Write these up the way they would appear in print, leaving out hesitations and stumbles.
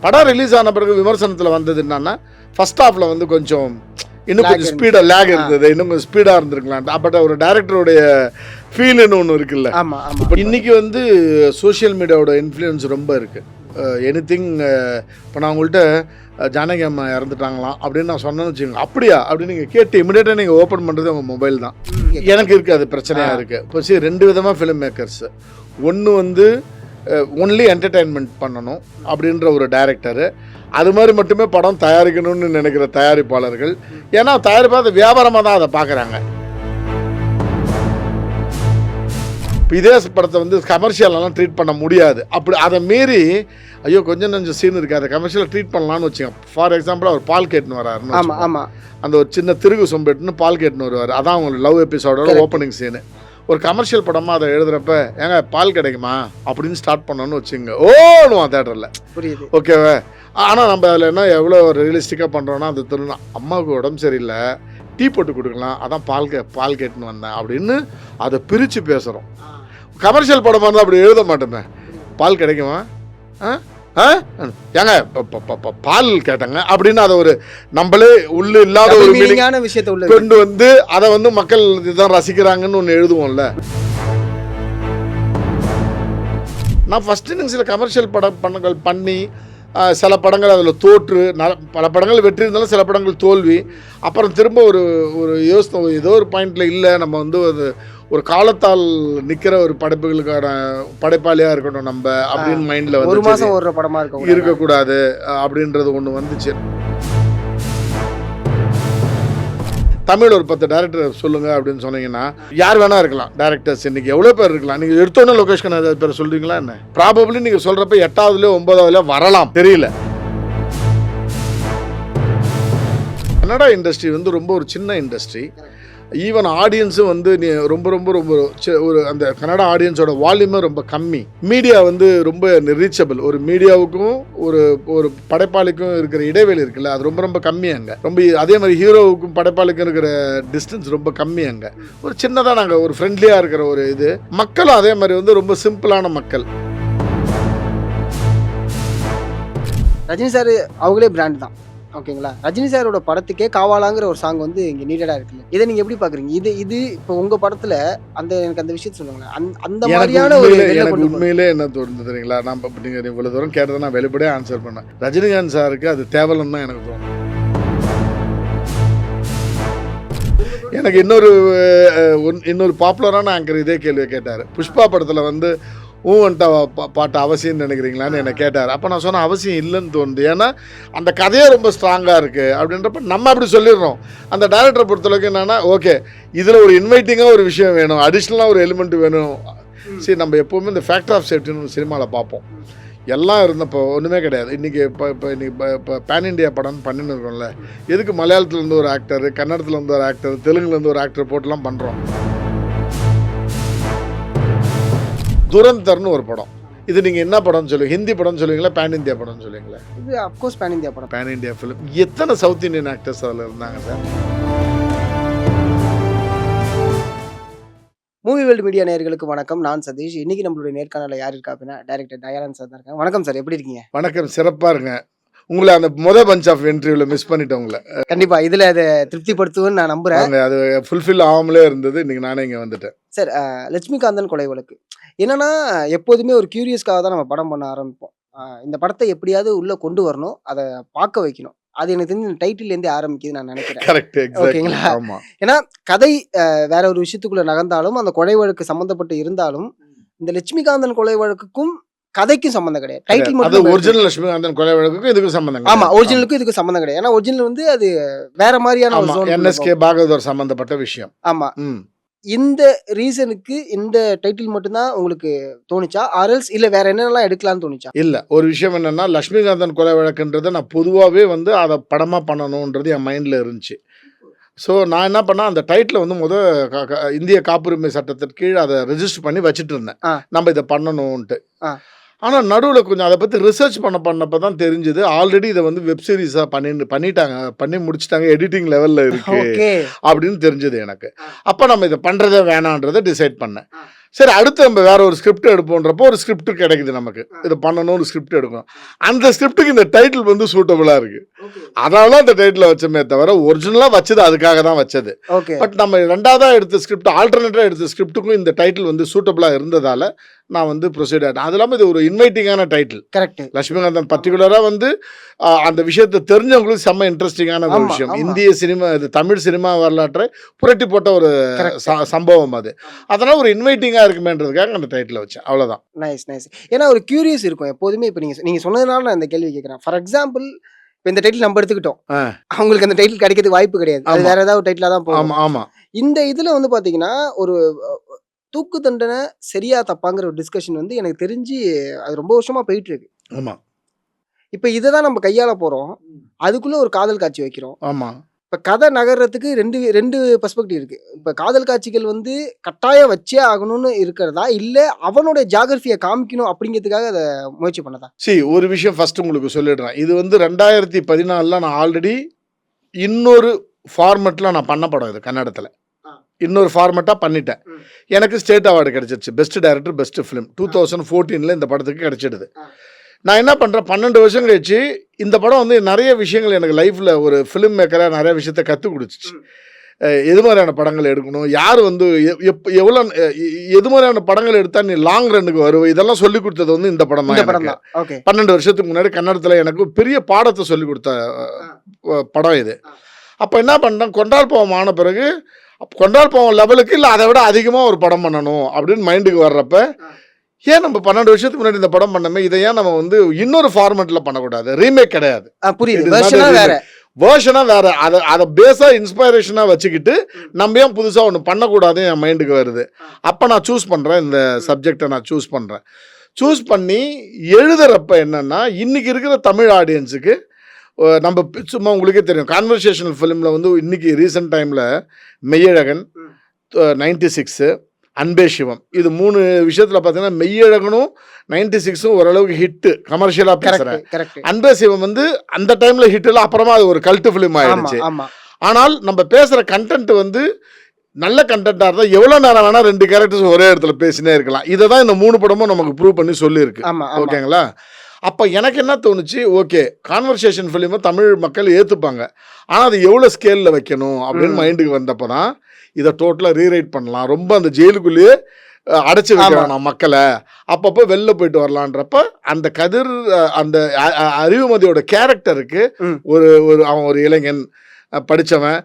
படம் ரிலீஸ் ஆன பிறகு விமர்சனத்தில் வந்தது என்னன்னா ஃபர்ஸ்ட் ஹாஃப்ல வந்து கொஞ்சம் இன்னும் கொஞ்சம் ஸ்பீடாக லேக் இருந்தது, இன்னும் கொஞ்சம் ஸ்பீடாக இருந்திருக்கலாம். பட் ஒரு டைரக்டருடைய ஃபீல்னு ஒன்று இருக்குல்ல. இப்போ இன்னைக்கு வந்து சோஷியல் மீடியாவோட இன்ஃப்ளூயன்ஸ் ரொம்ப இருக்குது. எனிதிங் இப்போ நான் உங்கள்கிட்ட ஜானகி அம்மா இறந்துட்டாங்களாம் அப்படின்னு நான் சொன்னேன்னு வச்சுக்கோங்க, அப்படியா அப்படின்னு நீங்கள் கேட்டு இமிடியேட்டாக நீங்கள் ஓப்பன் பண்ணுறது உங்கள் மொபைல் தான். எனக்கு இருக்குது, அது பிரச்சனையாக இருக்குது. இப்போ சரி, ரெண்டு விதமாக ஃபிலிம் மேக்கர்ஸ். ஒன்று வந்து ஒன்லி என்டர்டெயின்மெண்ட் பண்ணணும் அப்படின்ற ஒரு டைரக்டரு, அது மாதிரி மட்டுமே படம் தயாரிக்கணும்னு நினைக்கிற தயாரிப்பாளர்கள். ஏன்னா தயாரிப்பாளர் வியாபாரமாக தான் அதை பார்க்குறாங்க. இப்போ இதே படத்தை வந்து கமர்ஷியலெல்லாம் ட்ரீட் பண்ண முடியாது. அப்படி அதை மீறி ஐயோ கொஞ்சம் கொஞ்சம் சீன் இருக்குது, அதை கமர்ஷியலாக ட்ரீட் பண்ணலான்னு வச்சுக்கோங்க. ஃபார் எக்ஸாம்பிள் அவர் பால் கேட்டுன்னு வராருன்னு, அந்த ஒரு சின்ன திருகு சொம்பெட்டுன்னு பால் கேட்டுன்னு வருவார். அதான் அவங்க லவ் எபிசோடோட ஓப்பனிங் சீனு. ஒரு கமர்ஷியல் படமாக அதை எழுதுறப்ப ஏங்க பால் கிடைக்குமா அப்படின்னு ஸ்டார்ட் பண்ணோன்னு வச்சுங்க, ஓடுவான் தேட்டரில். புரியுது, ஓகேவா? ஆனால் நம்ம அதில் என்ன எவ்வளோ ரியலிஸ்டிக்காக பண்ணுறோன்னா, அது திருநா அம்மாவுக்கு உடம்பு சரியில்லை, டீ போட்டு கொடுக்கலாம், அதான் பால் கேட்டுன்னு வந்தேன் அப்படின்னு அதை பிரித்து பேசுகிறோம். கமர்ஷியல் படமாக இருந்தால் அப்படி எழுத மாட்டோமே. பால் கிடைக்குமா, ஏங்க பால் கேட்டாங்க அப்படின்னு அதை ஒரு நம்மளே உள்ள இல்லாத ஒரு விஷயத்தை கொண்டு வந்து அதை வந்து மக்கள் இதுதான் ரசிக்கிறாங்கன்னு ஒன்று எழுதுவோம்ல. நான் ஃபர்ஸ்ட் இன்னிங்ஸில் கமர்ஷியல் படங்கள் பண்ணி சில படங்கள் அதில் தோற்று, பல படங்கள் வெற்றி இருந்தாலும் சில படங்கள் தோல்வி. அப்புறம் திரும்ப ஒரு யோசனை, ஏதோ ஒரு பாயிண்டில் இல்லை நம்ம வந்து ஒரு காலத்தால் நிற்கிற ஒரு படைப்புகளுக்கான படைப்பாளியாக இருக்கணும் நம்ம அப்படின்னு மைண்டில் வந்து ஒரு மாதம் ஒரு படமாக இருக்கக்கூடாது அப்படின்றது ஒன்று வந்துச்சு. தமிழ் ஒரு 10 டேரக்டர் சொல்லுங்கள் அப்படின்னு சொன்னீங்கன்னா யார் வேணா இருக்கலாம். டேரக்டர்ஸ் இன்றைக்கி எவ்வளோ பேர் இருக்கலாம். நீங்கள் எடுத்தோன்னே லொகேஷன் ஏதாவது பேர் சொல்கிறீங்களா என்ன? ப்ராபப்ளி நீங்கள் சொல்கிறப்ப 8வதுலையோ 9வதுலையோ வரலாம், தெரியல. கன்னடா இண்டஸ்ட்ரி வந்து ரொம்ப ஒரு சின்ன இண்டஸ்ட்ரி. ஈவன் ஆடியன்ஸும் வந்து ரொம்ப ரொம்ப ரொம்ப ஒரு அந்த கன்னடா ஆடியன்ஸோட வால்யூமே ரொம்ப கம்மி. மீடியா வந்து ரொம்ப ரீச்சபிள். ஒரு மீடியாவுக்கும் ஒரு படைப்பாளிக்கும் இருக்கிற இடைவெளி இருக்குல்ல, அது ரொம்ப ரொம்ப கம்மி அங்கே. ரொம்ப அதே மாதிரி ஹீரோவுக்கும் படைப்பாளிக்கும் இருக்கிற டிஸ்டன்ஸ் ரொம்ப கம்மி அங்கே. ஒரு சின்னதாக நாங்கள் ஒரு ஃப்ரெண்ட்லியாக இருக்கிற ஒரு இது. மக்களும் அதே மாதிரி வந்து ரொம்ப சிம்பிளான மக்கள். ரஜினி சார் அவங்களே பிராண்ட் தான், ஓகேங்களா? ரஜினி சாரோட படத்துக்கே காவாலாங்கிற ஒரு சாங் வந்து இங்கே நீடடாக இருக்குல்ல, இதை நீங்கள் எப்படி பார்க்குறீங்க? இது இப்போ உங்கள் படத்தில் எனக்கு அந்த விஷயத்தை சொல்லுங்களேன். அந்த மாதிரியான ஒரு உண்மையிலே என்ன தோணுது தெரியுங்களா? நம்ம நீங்கள் இவ்வளோ தூரம் கேட்டதை நான் வெளிப்படையாக ஆன்சர் பண்ணேன். ரஜினிகாந்த் சாருக்கு அது தேவலன்னு தான் எனக்கு தோணும். எனக்கு இன்னொரு பாப்புலரான ஆங்கர் இதே கேள்வியை கேட்டார். புஷ்பா படத்தில் வந்து ஊன்ட்ட பாட்டு அவசியம்னு நினைக்கிறீங்களான்னு என்னை கேட்டார். அப்போ நான் சொன்ன அவசியம் இல்லைன்னு தோணுது. ஏன்னா அந்த கதையே ரொம்ப ஸ்ட்ராங்காக இருக்குது அப்படின்றப்ப நம்ம அப்படி சொல்லிடுறோம். அந்த டைரக்டரை பொறுத்தளவுக்கு என்னென்னா, ஓகே இதில் ஒரு இன்வைட்டிங்காக ஒரு விஷயம் வேணும், அடிஷ்னலாக ஒரு எலிமெண்ட் வேணும். சரி, நம்ம எப்போவுமே இந்த ஃபேக்டர் ஆஃப் சேஃப்டின்னு சினிமாவில் பார்ப்போம். எல்லாம் இருந்தப்போ ஒன்றுமே கிடையாது. இன்றைக்கி இப்போ பேன் இண்டியா படம்னு பண்ணின்னு இருக்கோம்ல, எதுக்கு மலையாளத்துலேருந்து ஒரு ஆக்டர், கன்னடத்துலேருந்து ஒரு ஆக்டர், தெலுங்குலேருந்து ஒரு ஆக்டர் போட்டுலாம் பண்ணுறோம். துரந்தர்னு ஒரு படம், இது நீங்கள் என்ன படம்னு சொல்லுவீங்க? ஹிந்தி படம்னு சொல்லுவீங்களா, பேன் இந்தியா படம்னு சொல்லுவீங்களா? இது அஃப்கோர்ஸ் பேன் இந்தியா படம். Pan India film. எத்தனை சவுத் இந்தியன் ஆக்டர்ஸ் அதில் இருந்தாங்க சார்? மூவி வேர்ல்டு மீடியா நேயர்களுக்கு வணக்கம். நான் சதீஷ். இன்னைக்கு நம்மளுடைய நேர்காணலில் யார் இருக்கா அப்படின்னா டைரக்டர் தயாளன் சார் தான் இருக்காங்க. வணக்கம் சார், எப்படி இருக்கீங்க? வணக்கம், சிறப்பாக இருங்க. உங்களை அந்த பஞ்ச் ஆஃப் இன்டர்வியூவில் மிஸ் பண்ணிட்டேன் உங்களை. கண்டிப்பாக இதில் அதை திருப்திப்படுத்துவேன்னு நான் நம்புகிறேன். அது ஃபுல்ஃபில் ஆகாமலே இருந்தது. இன்றைக்கி நானே இங்கே வந்துட்டேன். சார், லட்சுமிகாந்தன் கொலை வழக்கு என்னன்னா, எப்போதுமே ஒரு கியூரியஸ்க்காக தான் நம்ம படம் பண்ண ஆரம்பிப்போம். இந்த படத்தை எப்படியாவது உள்ளே கொண்டு வரணும், அதை பார்க்க வைக்கணும். அது எனக்கு தெரிஞ்சு டைட்டில்லேருந்தே ஆரம்பிக்குது நான் நினைக்கிறேன். கரெக்ட், ஓகேங்களா? ஏன்னா கதை வேற ஒரு விஷயத்துக்குள்ளே நகர்ந்தாலும், அந்த கொலை வழக்கு சம்மந்தப்பட்டு இருந்தாலும், இந்த லட்சுமிகாந்தன் கொலை வழக்குக்கும் கதைக்கும் சம்பந்தம் கிடையாது. டைட்டில் மட்டும் ஒரிஜினல் லட்சுமிகாந்தன் கொலை வழக்குக்கும் இதுக்கும் சம்பந்தம். ஆமா, ஒரிஜினலுக்கும் இதுக்கு சம்பந்தம் கிடையாது. ஏன்னா ஒரிஜினல் வந்து அது வேற மாதிரியான NSK பாகவதர் சம்பந்தப்பட்ட விஷயம். ஆமா, இந்த ரீசனுக்கு இந்த டைட்டில் மட்டும்தான் உங்களுக்கு தோணுச்சா, ஆர்எல்ஸ் இல்ல வேற என்னென்னலாம் எடுக்கலாம்னு தோணுச்சா? இல்ல, ஒரு விஷயம் என்னன்னா, லட்சுமிகாந்தன் கொலை வழக்குன்றதை நான் பொதுவாகவே வந்து அதை படமா பண்ணணும்ன்றது என் மைண்ட்ல இருந்துச்சு. ஸோ நான் என்ன பண்ணேன், அந்த டைட்டில் வந்து இந்திய காப்புரிமை சட்டத்திற்கு கீழே அதை ரெஜிஸ்டர் பண்ணி வச்சுட்டு இருந்தேன், நம்ம இதை பண்ணணும்ன்ட்டு. ஆனால் நடுவில் கொஞ்சம் அதை பற்றி ரிசர்ச் பண்ணப்போ தான் தெரிஞ்சுது, ஆல்ரெடி இதை வந்து வெப் சீரிஸாக பண்ணி முடிச்சுட்டாங்க, எடிட்டிங் லெவலில் இருக்கு அப்படின்னு தெரிஞ்சது எனக்கு. அப்போ நம்ம இதை பண்ணுறதே வேணான்றதை டிசைட் பண்ணேன். சரி அடுத்து நம்ம வேற ஒரு ஸ்கிரிப்ட் எடுப்போன்றப்போ ஒரு ஸ்கிரிப்ட் கிடைக்குது நமக்கு, இது பண்ணணும் ஒரு ஸ்கிரிப்ட் எடுக்கும். அந்த ஸ்கிரிப்டுக்கு இந்த டைட்டில் வந்து சூட்டபுளாக இருக்குது, அதனால அந்த டைட்டில் வச்சமே தவிர ஒரிஜினலாக வச்சது அதுக்காக தான் வச்சது. பட் நம்ம ரெண்டாவதாக எடுத்த ஸ்கிரிப்ட் ஆல்டர்னேட்டாக எடுத்த ஸ்கிரிப்டுக்கும் இந்த டைட்டில் வந்து சூட்டபுளாக இருந்ததால் நான் வந்து ப்ரொசீட் ஆகிட்டேன். அது இல்லாமல் இது ஒரு இன்வைட்டிங்கான டைட்டில். கரெக்ட். லட்சுமிகாந்தன் பர்டிகுலராக வந்து அந்த விஷயத்தை தெரிஞ்சவங்களுக்கு செம்ம இன்ட்ரெஸ்டிங்கான ஒரு விஷயம். இந்திய சினிமா, இது தமிழ் சினிமா வரலாற்றை புரட்டி போட்ட ஒரு சம்பவம் அது. அதனால ஒரு இன்வைட்டிங்காக இருக்குமேன்றதுக்காக அந்த டைட்டில் வச்சேன், அவ்வளோதான். Nice nice. ஏன்னா ஒரு கியூரியஸ் இருக்கும் எப்போதுமே. இப்போ நீங்கள் சொன்னதுனால நான் இந்த கேள்வி கேட்குறேன். ஃபார் எக்ஸாம்பிள் இப்போ இந்த டைட்டில் நம்ம எடுத்துக்கிட்டோம், அவங்களுக்கு அந்த டைட்டில் கிடைக்கிறதுக்கு வாய்ப்பு கிடையாது, அது வேற ஏதாவது டைட்டிலாக தான் போகும். ஆமாம். இந்த இதில் வந்து பார்த்தீங்கன்னா ஒரு தூக்கு தண்டனை சரியா தப்பாங்கிற ஒரு டிஸ்கஷன் வந்து எனக்கு தெரிஞ்சு அது ரொம்ப வருஷமா போயிட்டு இருக்கு. ஆமா. இப்போ இதை தான் நம்ம கையாள போறோம், அதுக்குள்ள ஒரு காதல் காட்சி வைக்கிறோம். ஆமா. இப்போ கதை நகர்றதுக்கு ரெண்டு பெர்ஸ்பெக்டிவ் இருக்கு. இப்போ காதல் காட்சிகள் வந்து கட்டாயம் வச்சே ஆகணும்னு இருக்கிறதா, இல்லை அவனுடைய ஜியாகிரபியை காமிக்கணும் அப்படிங்கிறதுக்காக அதை முயற்சி பண்ணதா? ஒரு விஷயம் ஃபர்ஸ்ட் உங்களுக்கு சொல்லிடுறேன். இது வந்து 2014 நான் ஆல்ரெடி இன்னொரு ஃபார்மெட்டில் நான் பண்ண படம், இது கன்னடத்தில் இன்னொரு ஃபார்மெட்டாக பண்ணிட்டேன். எனக்கு ஸ்டேட் அவார்டு கிடைச்சிருச்சு, பெஸ்ட் டைரக்டர் பெஸ்ட் ஃபிலிம் 2014 இந்த படத்துக்கு கிடைச்சிடுது. நான் என்ன பண்ணுறேன், 12 வருஷம் கழிச்சு இந்த படம் வந்து நிறைய விஷயங்கள் எனக்கு லைஃப்பில் ஒரு ஃபிலிம் மேக்கராக நிறைய விஷயத்த கற்றுக் கொடுத்துச்சு. எது மாதிரியான படங்கள் எடுக்கணும், யார் வந்து எவ்வளோ எது மாதிரியான படங்கள் எடுத்தால் நீ லாங் ரன்னுக்கு வருவோம், இதெல்லாம் சொல்லி கொடுத்தது வந்து இந்த படம் தான். 12 வருஷத்துக்கு முன்னாடி கன்னடத்தில் எனக்கு பெரிய பாடத்தை சொல்லி கொடுத்த படம் இது. அப்போ என்ன பண்ணுறேன், கொண்டால் பாவம் ஆன பிறகு கொண்டால் பாவம் லெவலுக்கு இல்லை அதை விட அதிகமாக ஒரு படம் பண்ணணும் அப்படின்னு மைண்டுக்கு வர்றப்ப, ஏன் நம்ம 12 வருஷத்துக்கு முன்னாடி இந்த படம் பண்ணமே, இதை ஏன் நம்ம வந்து இன்னொரு ஃபார்மெட்டில் பண்ணக்கூடாது, ரீமேக் கிடையாது, வேர்ஷனாக வேற, அதை பேஸாக இன்ஸ்பைரேஷனாக வச்சுக்கிட்டு நம்ம ஏன் புதுசாக ஒன்று பண்ணக்கூடாது என் மைண்டுக்கு வருது. அப்போ நான் சூஸ் பண்ணுறேன், இந்த சப்ஜெக்டை நான் சூஸ் பண்ணுறேன். சூஸ் பண்ணி எழுதுறப்ப என்னென்னா, இன்றைக்கி இருக்கிற தமிழ் ஆடியன்ஸுக்கு நம்ம சும்மா உங்களுக்கே தெரியும், கான்வர்சேஷனல் ஃபிலிமில் வந்து இன்றைக்கி ரீசெண்ட் டைமில் மெய்யழகன் 96 அன்பே சிவம், இது 3 விஷயத்தில் பார்த்தீங்கன்னா மெய்யழகனும் 96 ஓரளவுக்கு ஹிட்டு கமர்ஷியலாக பேசுகிறேன். அன்பே சிவம் வந்து அந்த டைமில் ஹிட் இல்லை, அப்புறமா அது ஒரு கல்ட்டு ஃபிலிம் ஆயிடுச்சு. ஆனால் நம்ம பேசுகிற கண்டென்ட் வந்து நல்ல கண்டென்ட்டாக இருந்தால் எவ்வளோ நேரம் வேணால் 2 கேரக்டர்ஸ் ஒரே இடத்துல பேசினே இருக்கலாம். இதை தான் இந்த 3 படமும் நமக்கு ப்ரூவ் பண்ணி சொல்லியிருக்கு. ஓகேங்களா? அப்போ எனக்கு என்ன தோணுச்சு, ஓகே கான்வர்சேஷன் ஃபிலிமை தமிழ் மக்கள் ஏற்றுப்பாங்க, ஆனால் அது எவ்வளோ ஸ்கேலில் வைக்கணும் அப்படின்னு மைண்டுக்கு வந்தப்போ தான் இதை டோட்டலாக ரீரைட் பண்ணலாம், ரொம்ப அந்த ஜெயிலுக்குள்ளேயே அடைச்சி வைக்கலாம் நான் மக்களை, அப்பப்போ வெளில போயிட்டு வரலான்றப்ப அந்த கதிர் அந்த அறிவுமதியோட கேரக்டருக்கு அவன் ஒரு இளைஞன், படித்தவன்,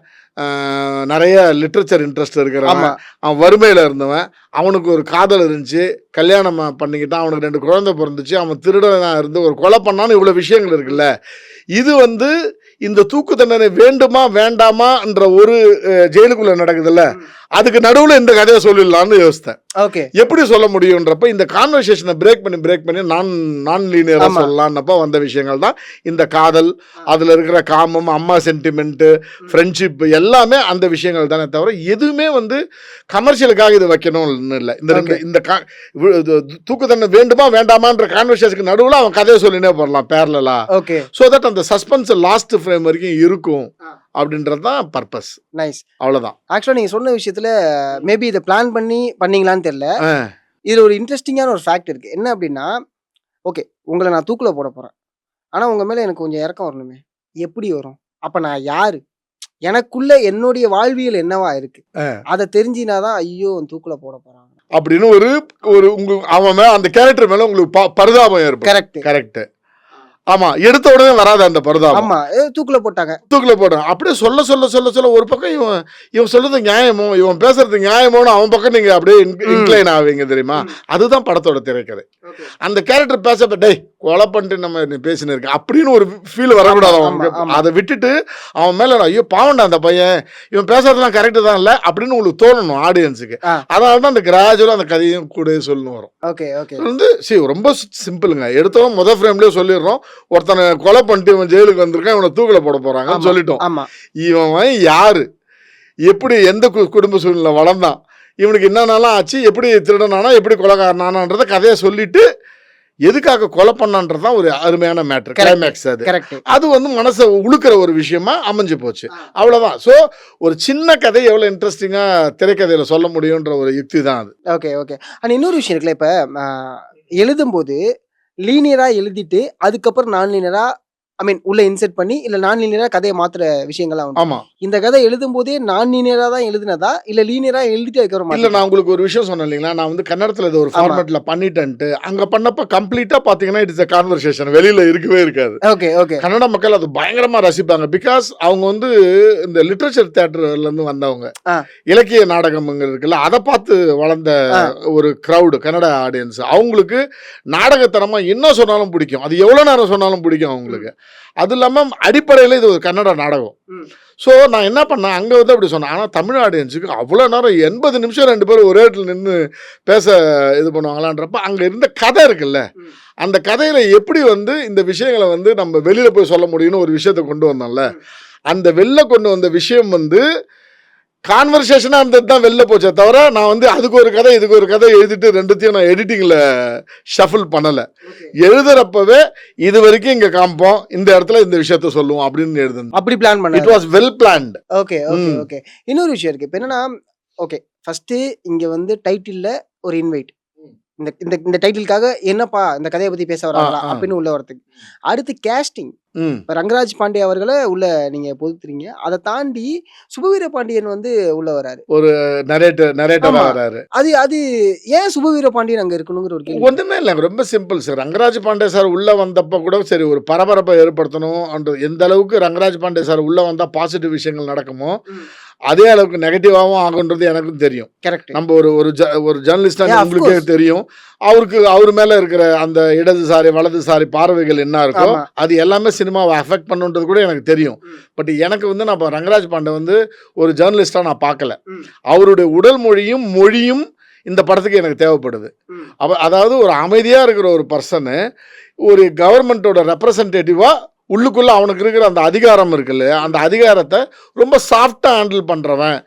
நிறைய லிட்ரேச்சர் இன்ட்ரெஸ்ட் இருக்கிறவன், அவன் வறுமையில் இருந்தவன், அவனுக்கு ஒரு காதல் இருந்துச்சு, கல்யாணம் பண்ணிக்கிட்டான், அவனுக்கு 2 குழந்தை பிறந்துச்சு, அவன் திருடனாக இருந்து ஒரு கொலை பண்ணான்னு இவ்வளோ விஷயங்கள் இருக்குல்ல. இது வந்து இந்த தூக்கு தண்டனை வேண்டுமா வேண்டாமான்ற ஒரு ஜெயிலுக்குள்ளே நடக்குதுல்ல, அதுக்கு நடுவில் இந்த கதையை சொல்லிடலான்னு யோசித்தேன். ஓகே, எப்படி சொல்ல முடியுன்றப்ப இந்த கான்வர்சேஷனை பிரேக் பண்ணி நான் லீனியராக சொல்லலான்னப்போ வந்த விஷயங்கள் தான் இந்த காதல், அதில் இருக்கிற காமம், அம்மா சென்டிமெண்ட்டு, ஃப்ரெண்ட்ஷிப், எல்லாமே அந்த விஷயங்கள் தானே தவிர எதுவுமே வந்து கமர்ஷியலுக்காக இது வைக்கணும்னு இல்லை. இந்த தூக்கு தண்டனை வேண்டுமா வேண்டாமான்ற கான்வர்சேஷனுக்கு நடுவில் அவன் கதையை சொல்லினே போடலாம் பேரலா. ஓகே, ஸோ தட் அந்த சஸ்பென்ஸ் லாஸ்ட் ஃப்ரேம் வரைக்கும் இருக்கும் அப்படின்றது தான் பர்பஸ். நைஸ், அவ்வளோதான். ஆக்சுவலாக நீங்கள் சொன்ன விஷயத்தில் மேபி இதை பிளான் பண்ணீங்களான்னு தெரியல, இதில் ஒரு இன்ட்ரெஸ்டிங்கான ஒரு ஃபேக்ட் இருக்குது. என்ன அப்படின்னா, ஓகே உங்களை நான் தூக்கில் போட போகிறேன், ஆனால் உங்கள் மேலே எனக்கு கொஞ்சம் இறக்கம் வரணுமே, எப்படி வரும்? அப்போ நான் யார், எனக்குள்ள என்னுடைய வாழ்வியல் என்னவா இருக்கு, அதை தெரிஞ்சினாதான் ஐயோ தூக்கில் போட போகிறாங்க அப்படின்னு ஒரு உங்களுக்கு அவன் அந்த கேரக்டர் மேலே உங்களுக்கு பரிதாபம் ஏற்படும். Correct correct. ஆமா, எடுத்த உடனே வராது அந்த பரிதாபம். ஆமா, தூக்கில போட்டாங்க. அப்படியே சொல்ல ஒரு பக்கம் இவன் சொல்றது நியாயமோ, இவன் பேசுறது நியாயமோன்னு அவன் பக்கம் நீங்க அப்படியே இன்க்ளைன் ஆவீங்க தெரியுமா. அதுதான் படத்தோட திரைக்கதை. அந்த கேரக்டர் பேசப்ப டேய் கொலை பண்ணிட்டு நம்ம பேசினு இருக்கு அப்படின்னு ஒரு ஃபீல் வரக்கூடாது அவனுக்கு. அதை விட்டுட்டு அவன் மேல ஐயோ பாவண்டா அந்த பையன், இவன் பேசுறதுலாம் கரெக்டு தான் இல்லை அப்படின்னு உங்களுக்கு தோணணும் ஆடியன்ஸுக்கு. அதனாலதான் அந்த கிராஜுவலா அந்த கதையும் கூட சொல்லணும் வரும். ஓகே ஓகே, வந்து ரொம்ப சிம்பிளுங்க. எடுத்தவன் முதல் ஃப்ரேம்லயே சொல்லிடுறோம், ஒருத்தனை கொலை பண்ணிட்டு இவன் ஜெயிலுக்கு வந்திருக்கான், இவனை தூக்கில போட போறாங்கன்னு சொல்லிட்டோம். இவன் யாரு, எப்படி எந்த குடும்ப சூழ்நிலை வளர்ந்தான், இவனுக்கு என்னென்னலாம் ஆச்சு, எப்படி திருடனானா, எப்படி கொலைகாரனானான்றத கதையை சொல்லிட்டு எதுக்காக கொலை பண்ணான்றதுதான் ஒரு அருமையான மேட்ரு, கிளைமேக்ஸ். அது வந்து மனசை உழுக்கிற ஒரு விஷயமா அமைஞ்சு போச்சு, அவ்வளவுதான். ஸோ ஒரு சின்ன கதை எவ்வளவு இன்ட்ரெஸ்டிங்கா திரைக்கதையில சொல்ல முடியும்ன்ற ஒரு யுக்தி தான் அது. Okay okay. ஆனால் இன்னொரு விஷயம் இருக்குல்ல, இப்போ எழுதும்போது லீனியரா எழுதிட்டு அதுக்கப்புறம் நான் லீனியரா உள்ள இன்செர்ட் பண்ணி இல்ல நான் லீனியரா கதையை மாத்துற விஷயங்கள்லாம் உண்டு. ஆமா, இந்த கதை எழுதும் போதே நான் லீனியரா தான் எழுதுனதா இல்ல லீனியரா எழுதிட்டு அதுக்கப்புறம் இல்ல? நான் உங்களுக்கு ஒரு விஷயம் சொன்னேன் இல்லைங்களா, நான் வந்து கன்னடத்துல இது ஒரு ஃபார்மேட்ல பண்ணிட்டேன்ட்டு அங்க பண்ணப்ப கம்ப்ளீட்டா பாத்தீங்கன்னா இட்ஸ் a கான்வர்சேஷன், வெளியில இருக்கவே இருக்காது. Okay okay. கன்னட மக்கள் அது பயங்கரமா ரசிப்பாங்க. பிகாஸ் அவங்க வந்து இந்த லிட்ரேச்சர் தியேட்டர்ல இருந்து வந்தவங்க, இலக்கிய நாடகம் இருக்குல்ல, அதை பார்த்து வளர்ந்த ஒரு கிரௌடு கன்னட ஆடியன்ஸ். அவங்களுக்கு நாடகத்தனமா என்ன சொன்னாலும் பிடிக்கும், அது எவ்வளவு நேரம் சொன்னாலும் பிடிக்கும் அவங்களுக்கு. அது இல்லாமல் அடிப்படையில் இது ஒரு கன்னட நாடகம். ஸோ நான் என்ன பண்ணேன், அங்கே வந்து அப்படி சொன்னேன். ஆனால் தமிழ் ஆடியன்ஸுக்கு அவ்வளோ நேரம் 80 நிமிஷம் 2 பேரும் ஒரே இடத்துல நின்று பேச இது பண்ணுவாங்களான்றப்ப அங்கே இருந்த கதை இருக்குல்ல, அந்த கதையில் எப்படி வந்து இந்த விஷயங்களை வந்து நம்ம வெளியில் போய் சொல்ல முடியும்னு ஒரு விஷயத்தை கொண்டு வந்தோம்ல, அந்த வெளில கொண்டு வந்த விஷயம் வந்து கான்வர்சேஷனாக இருந்தது தான் வெளில போச்சே தவிர, நான் வந்து அதுக்கு ஒரு கதை இதுக்கு ஒரு கதை எழுதிட்டு ரெண்டுத்தையும் நான் எடிட்டிங்கில் ஷஃபில் பண்ணலை. எழுதுறப்பவே இது வரைக்கும் இங்கே காமிப்போம், இந்த இடத்துல இந்த விஷயத்த சொல்லுவோம் அப்படின்னு எழுதுனேன். அப்படி பிளான் பண்ண, it was well planned. Okay okay okay. இன்னொரு விஷயம் இருக்கு. இப்போ என்னன்னா, ஓகே ஃபர்ஸ்ட் இங்கே வந்து டைட்டிலில் ஒரு இன்வைட், இந்த இந்த இந்த டைட்டிலுக்காக என்னப்பா இந்த கதையை பற்றி பேச வராங்களா அப்படின்னு உள்ள வரதுக்கு. அடுத்து கேஸ்டிங், இப்போ ரங்கராஜ் பாண்டே அவர்களை உள்ள நீங்க பொறுத்துறீங்க. அதை தாண்டி சுபவீர பாண்டியன் வந்து உள்ள வராரு, ஒரு நரேட்டரா வராரு. அது அது ஏன் சுபவீர பாண்டியன் அங்க இருக்கணுங்கிற ஒரு கேள்வி. ஒண்ணுமே இல்லை, ரொம்ப simple sir. Rangaraj Pandey sir உள்ள வந்தப்ப கூட சரி ஒரு பரபரப்பை ஏற்படுத்தணும். எந்த அளவுக்கு ரங்கராஜ் பாண்டே சார் உள்ள வந்தா பாசிட்டிவ் விஷயங்கள் நடக்குமோ அதே அளவுக்கு நெகட்டிவாகவும் ஆகுன்றது எனக்கும் தெரியும். கரெக்ட். நம்ம ஒரு ஜேர்னலிஸ்டாக உங்களுக்கே தெரியும், அவர் மேல இருக்கிற அந்த இடதுசாரி வலதுசாரி பார்வைகள் என்ன இருக்கோ அது எல்லாமே சினிமாவை அஃபெக்ட் பண்ணுன்றது கூட எனக்கு தெரியும். பட் எனக்கு வந்து நான் ரங்கராஜ் பாண்டே வந்து ஒரு ஜேர்னலிஸ்டா நான் பார்க்கல. அவருடைய உடல் மொழியும் இந்த படத்துக்கு எனக்கு தேவைப்படுது. அதாவது ஒரு அமைதியா இருக்கிற ஒரு பர்சனு ஒரு கவர்மெண்டோட ரெப்ரசன்டேட்டிவா உள்ளுக்குள்ள அவனுக்கு இருக்கிற அந்த அதிகாரம் இருக்குல்ல, அந்த அதிகாரத்தை ரொம்ப சாஃப்டா ஹேண்டில் பண்றவன்,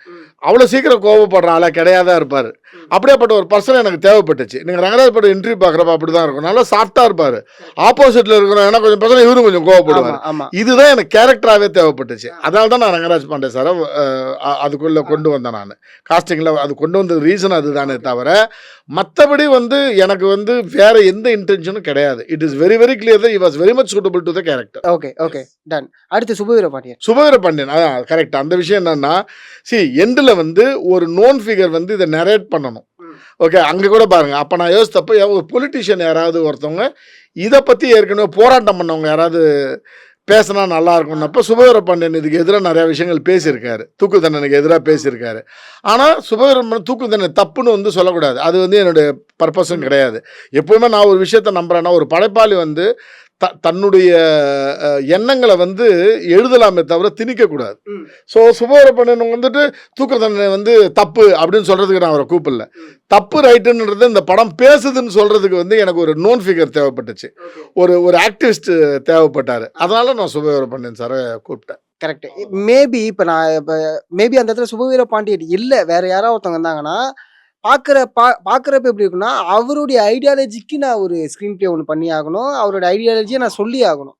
அவ்வளோ சீக்கிரம் கோவப்படுறாள் கிடையாதான் இருப்பார். அப்படியேப்பட்ட ஒரு பர்சன் எனக்கு தேவைப்பட்டுச்சு. நீங்கள் ரங்கராஜ் படம் இன்டர்வியூ பார்க்குறப்ப அப்படி தான் இருக்கும், நல்லா சாஃப்டாக இருப்பார். ஆப்போசிட்டில் இருக்கிறோம் ஏன்னா கொஞ்சம் பர்சன் இவரும் கொஞ்சம் கோவப்படுவார். இதுதான் எனக்கு கேரக்டராகவே தேவைப்பட்டுச்சு. அதனால தான் நான் ரங்கராஜ் பாண்டே சாரை அதுக்குள்ளே கொண்டு வந்தேன். நான் காஸ்டிங்கில் அது கொண்டு வந்த ரீசன் அதுதானே தவிர மற்றபடி வந்து எனக்கு வந்து வேற எந்த இன்டென்ஷனும் கிடையாது. It is very very clear that he was very much suitable to the character. Okay okay done. அடுத்து சுபவீர பாண்டியன். அதான் கரெக்ட். அந்த விஷயம் என்னன்னா, எண்டில் வந்து ஒரு நோன் ஃபிகர் வந்து இதை நரேட் பண்ணணும். ஓகே, அங்கே கூட பாருங்க. அப்போ நான் யோசித்தப்போ ஒரு பொலிட்டிஷியன் யாராவது ஒருத்தவங்க இதை பற்றி ஏற்கனவே போராட்டம் பண்ணவங்க யாராவது பேசினா நல்லா இருக்கும்னப்போ சுபவீர பாண்டியன் இதுக்கு எதிராக நிறையா விஷயங்கள் பேசியிருக்காரு, தூக்கு தண்டனைக்கு எதிராக பேசியிருக்காரு. ஆனால் சுபவீர பாண்டியன் தூக்கு தண்டனை தப்புன்னு வந்து சொல்லக்கூடாது, அது வந்து என்னுடைய பர்பஸும் கிடையாது. எப்போவுமே நான் ஒரு விஷயத்தை நம்புறேன்னா, ஒரு படைப்பாளி வந்து தன்னுடைய எண்ணங்களை வந்து எழுதலாமே தவிர திணிக்கக்கூடாது. ஸோ சுபவீர பாண்டியன் வந்துட்டு தூக்கு தண்டனை வந்து தப்பு அப்படின்னு சொல்கிறதுக்கு நான் அவரை கூப்பிடல. தப்பு ரைட்டுன்றது இந்த படம் பேசுதுன்னு சொல்கிறதுக்கு வந்து எனக்கு ஒரு நோன் ஃபிகர் தேவைப்பட்டுச்சு, ஒரு ஆக்டிவிஸ்ட் தேவைப்பட்டார். அதனால நான் சுபவீர பாண்டியன் சாரை கூப்பிட்டேன். கரெக்ட். மேபி இப்போ மேபி அந்த இடத்துல சுபவீர பாண்டியன் இல்லை, வேற யாராவது ஒருத்தவங்க இருந்தாங்கன்னா பார்க்குறப்ப எப்படி இருக்குன்னா, அவருடைய ஐடியாலஜிக்கு நான் ஒரு ஸ்க்ரீன் பிளே ஒன்று பண்ணி ஆகணும், அவரோட ஐடியாலஜியை நான் சொல்லி ஆகணும்.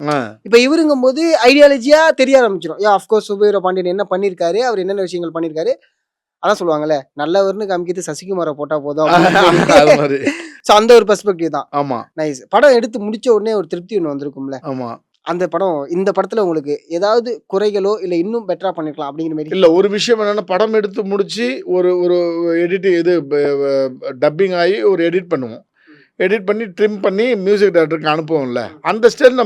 இப்போ இவருங்கும் போது ஐடியாலஜியா தெரிய ஆரம்பிச்சிடும். அஃப்கோர்ஸ் சுபவீர பாண்டியன் என்ன பண்ணியிருக்காரு, அவர் என்னென்ன விஷயங்கள் பண்ணியிருக்காரு, அதான் சொல்லுவாங்கல்ல, நல்லவர்னு காமிக்கிறது சசிகுமாரை போட்டா போதும். ஸோ அந்த ஒரு பெர்ஸ்பெக்டிவ் தான். ஆமா, நைஸ். படம் எடுத்து முடிச்ச உடனே ஒரு திருப்தி ஒன்று வந்திருக்கும்ல. ஆமா. அந்த படம் இந்த படத்துல உங்களுக்கு ஏதாவது குறைகளோ இல்ல இன்னும் பெட்டரா பண்ணிருக்கலாம் அப்படிங்கிற மாதிரி? இல்ல, ஒரு விஷயம் என்னன்னா, படம் எடுத்து முடிச்சு ஒரு எடிட் இது டப்பிங் ஆகி ஒரு எடிட் பண்ணுவோம். எடிட் பண்ணி ட்ரிம் பண்ணி மியூசிக் டைரக்டருக்கு அனுப்புவோம்ல, அந்த ஸ்டைல்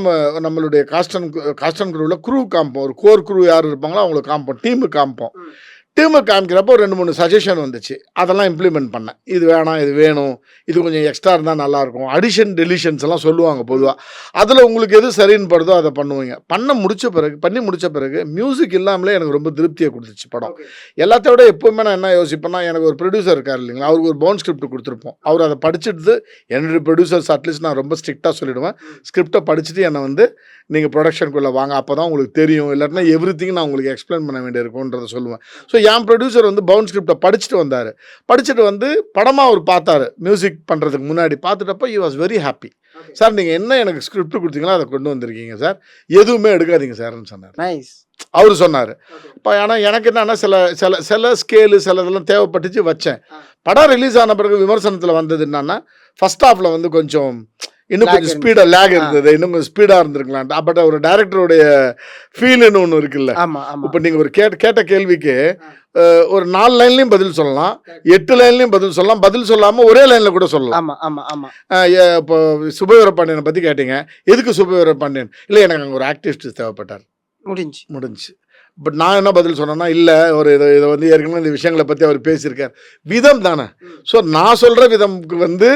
நம்மளுடைய காஸ்ட் அண்ட் க்ரூவில் க்ரூ காமிப்போம். ஒரு கோர் க்ரூ யார் இருப்பாங்களோ அவங்களுக்கு காமிப்போம், டீமுக்கு காமிப்போம். டீமுக்கு காமிக்கிறப்போ ஒரு 2-3 சஜஷன் வந்துச்சு, அதெல்லாம் இம்ப்ளிமெண்ட் பண்ணேன். இது வேணாம், இது வேணும், இது கொஞ்சம் எக்ஸ்ட்ரா இருந்தால் நல்லாயிருக்கும், அடிஷன் டெலிஷன்ஸ் எல்லாம் சொல்லுவாங்க பொதுவாக. அதில் உங்களுக்கு எது சரின்னு படுதோ அதை பண்ணுவீங்க. பண்ணி முடித்த பிறகு மியூசிக் இல்லாமலே எனக்கு ரொம்ப திருப்தியை கொடுத்துச்சு படம். எல்லாத்தையோட எப்போவுமே நான் என்ன யோசிப்பேன்னா, எனக்கு ஒரு ப்ரொடியூசர் இருக்கார் இல்லைங்களா, அவருக்கு ஒரு பவுன் ஸ்கிரிப்ட் கொடுத்துருப்போம். அவர் அதை படிச்சுட்டு, என்னுடைய ப்ரொடியூசர்ஸ் அட்லீஸ்ட் நான் ரொம்ப ஸ்ட்ரிக்டாக சொல்லிவிடுவேன், ஸ்கிரிப்டை படிச்சுட்டு என்னை வந்து நீங்கள் ப்ரொடக்ஷனுக்குள்ளே வாங்க, அப்போ தான் உங்களுக்கு தெரியும், இல்லாட்டினா எவ்ரிதிங் நான் உங்களுக்கு எக்ஸ்பிளைன் பண்ண வேண்டியிருக்குன்றதை சொல்லுவேன். ஸோ என் ப்ரொடியூசர் வந்து பவுன் ஸ்கிரிப்டை படிச்சுட்டு வந்து படமாக அவர் பார்த்தாரு. மியூசிக் பண்ணுறதுக்கு முன்னாடி பார்த்துட்டப்போ he was very happy. Sir நீங்கள் என்ன எனக்கு ஸ்கிரிப்ட் கொடுத்தீங்களோ அதை கொண்டு வந்திருக்கீங்க சார், எதுவுமே எடுக்காதீங்க சார்ன்னு சொன்னார். நைஸ். அவர் சொன்னார். இப்போ ஆனால் எனக்கு என்னன்னா சில சில சில ஸ்கேலு சில இதெல்லாம் தேவைப்பட்டுச்சு வச்சேன். படம் ரிலீஸ் ஆன பிறகு விமர்சனத்தில் வந்தது என்னன்னா, ஃபர்ஸ்ட் ஹாஃபில் வந்து கொஞ்சம் இன்னும் கொஞ்சம் ஸ்பீடாக லேக் இருந்தது, இன்னும் கொஞ்சம் ஸ்பீடாக இருந்திருக்கலான்ட்டு. பட் ஒரு டேரக்டருடைய ஃபீல்னு ஒன்று இருக்குல்ல. இப்போ நீங்கள் ஒரு கேட்ட கேள்விக்கு ஒரு 4 லைன்லையும் பதில் சொல்லலாம், 8 லைன்லையும் பதில் சொல்லலாம், பதில் சொல்லாமல் ஒரே லைனில் கூட சொல்லலாம். இப்போ சுபவீரபாண்டியனை பற்றி கேட்டீங்க, எதுக்கு சுபவீரபாண்டியன்? இல்லை, எனக்கு அங்கே ஒரு ஆக்டிவிஸ்ட் தேவைப்பட்டார், முடிஞ்சு. பட் நான் என்ன பதில் சொன்னேன்னா, இல்லை ஒரு இதை வந்து ஏற்கனவே இந்த விஷயங்களை பற்றி அவர் பேசியிருக்கார், விதம் தானே. ஸோ நான் சொல்கிற விதம்க்கு வந்து